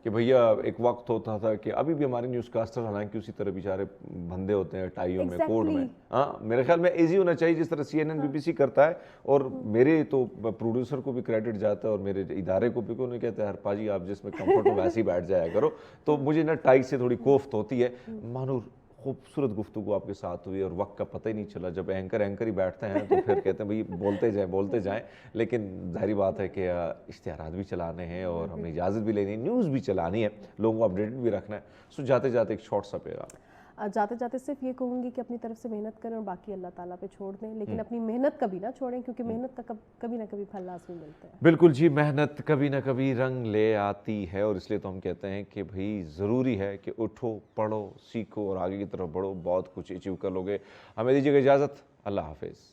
کہ بھیا ایک وقت ہوتا تھا کہ ابھی بھی ہمارے نیوز کاسٹر حالانکہ اسی طرح بیچارے بندے ہوتے ہیں ٹائیوں میں, کوٹ میں. ہاں میرے خیال میں ایزی ہونا چاہیے جس طرح CNN BBC کرتا ہے. اور میرے تو پروڈیوسر کو بھی کریڈٹ جاتا ہے اور میرے ادارے کو بھی, کو نہیں کہتے ہر پاجی آپ جس میں کمفرٹ ہو ویسے ہی بیٹھ جایا کرو. تو مجھے نا ٹائی سے تھوڑی کوفت ہوتی ہے. مانور خوبصورت گفتگو آپ کے ساتھ ہوئی اور وقت کا پتہ ہی نہیں چلا. جب اینکر ہی بیٹھتے ہیں تو پھر کہتے ہیں بھئی بولتے جائیں, لیکن ظاہری بات ہے کہ اشتہارات بھی چلانے ہیں اور ہمیں اجازت بھی لینی ہے, نیوز بھی چلانی ہے, لوگوں کو اپڈیٹ بھی رکھنا ہے. سو جاتے جاتے ایک شارٹ سا پیغام. جاتے جاتے صرف یہ کہوں گی کہ اپنی طرف سے محنت کریں اور باقی اللہ تعالیٰ پہ چھوڑ دیں, لیکن اپنی محنت کبھی نہ چھوڑیں کیونکہ محنت کا کبھی نہ کبھی پھل لازمی ملتا ہے. بالکل جی, محنت کبھی نہ کبھی رنگ لے آتی ہے اور اس لیے تو ہم کہتے ہیں کہ بھئی ضروری ہے کہ اٹھو, پڑھو, سیکھو اور آگے کی طرف بڑھو, بہت کچھ اچیو کر لو گے. ہمیں دیجیے گا اجازت, اللہ حافظ.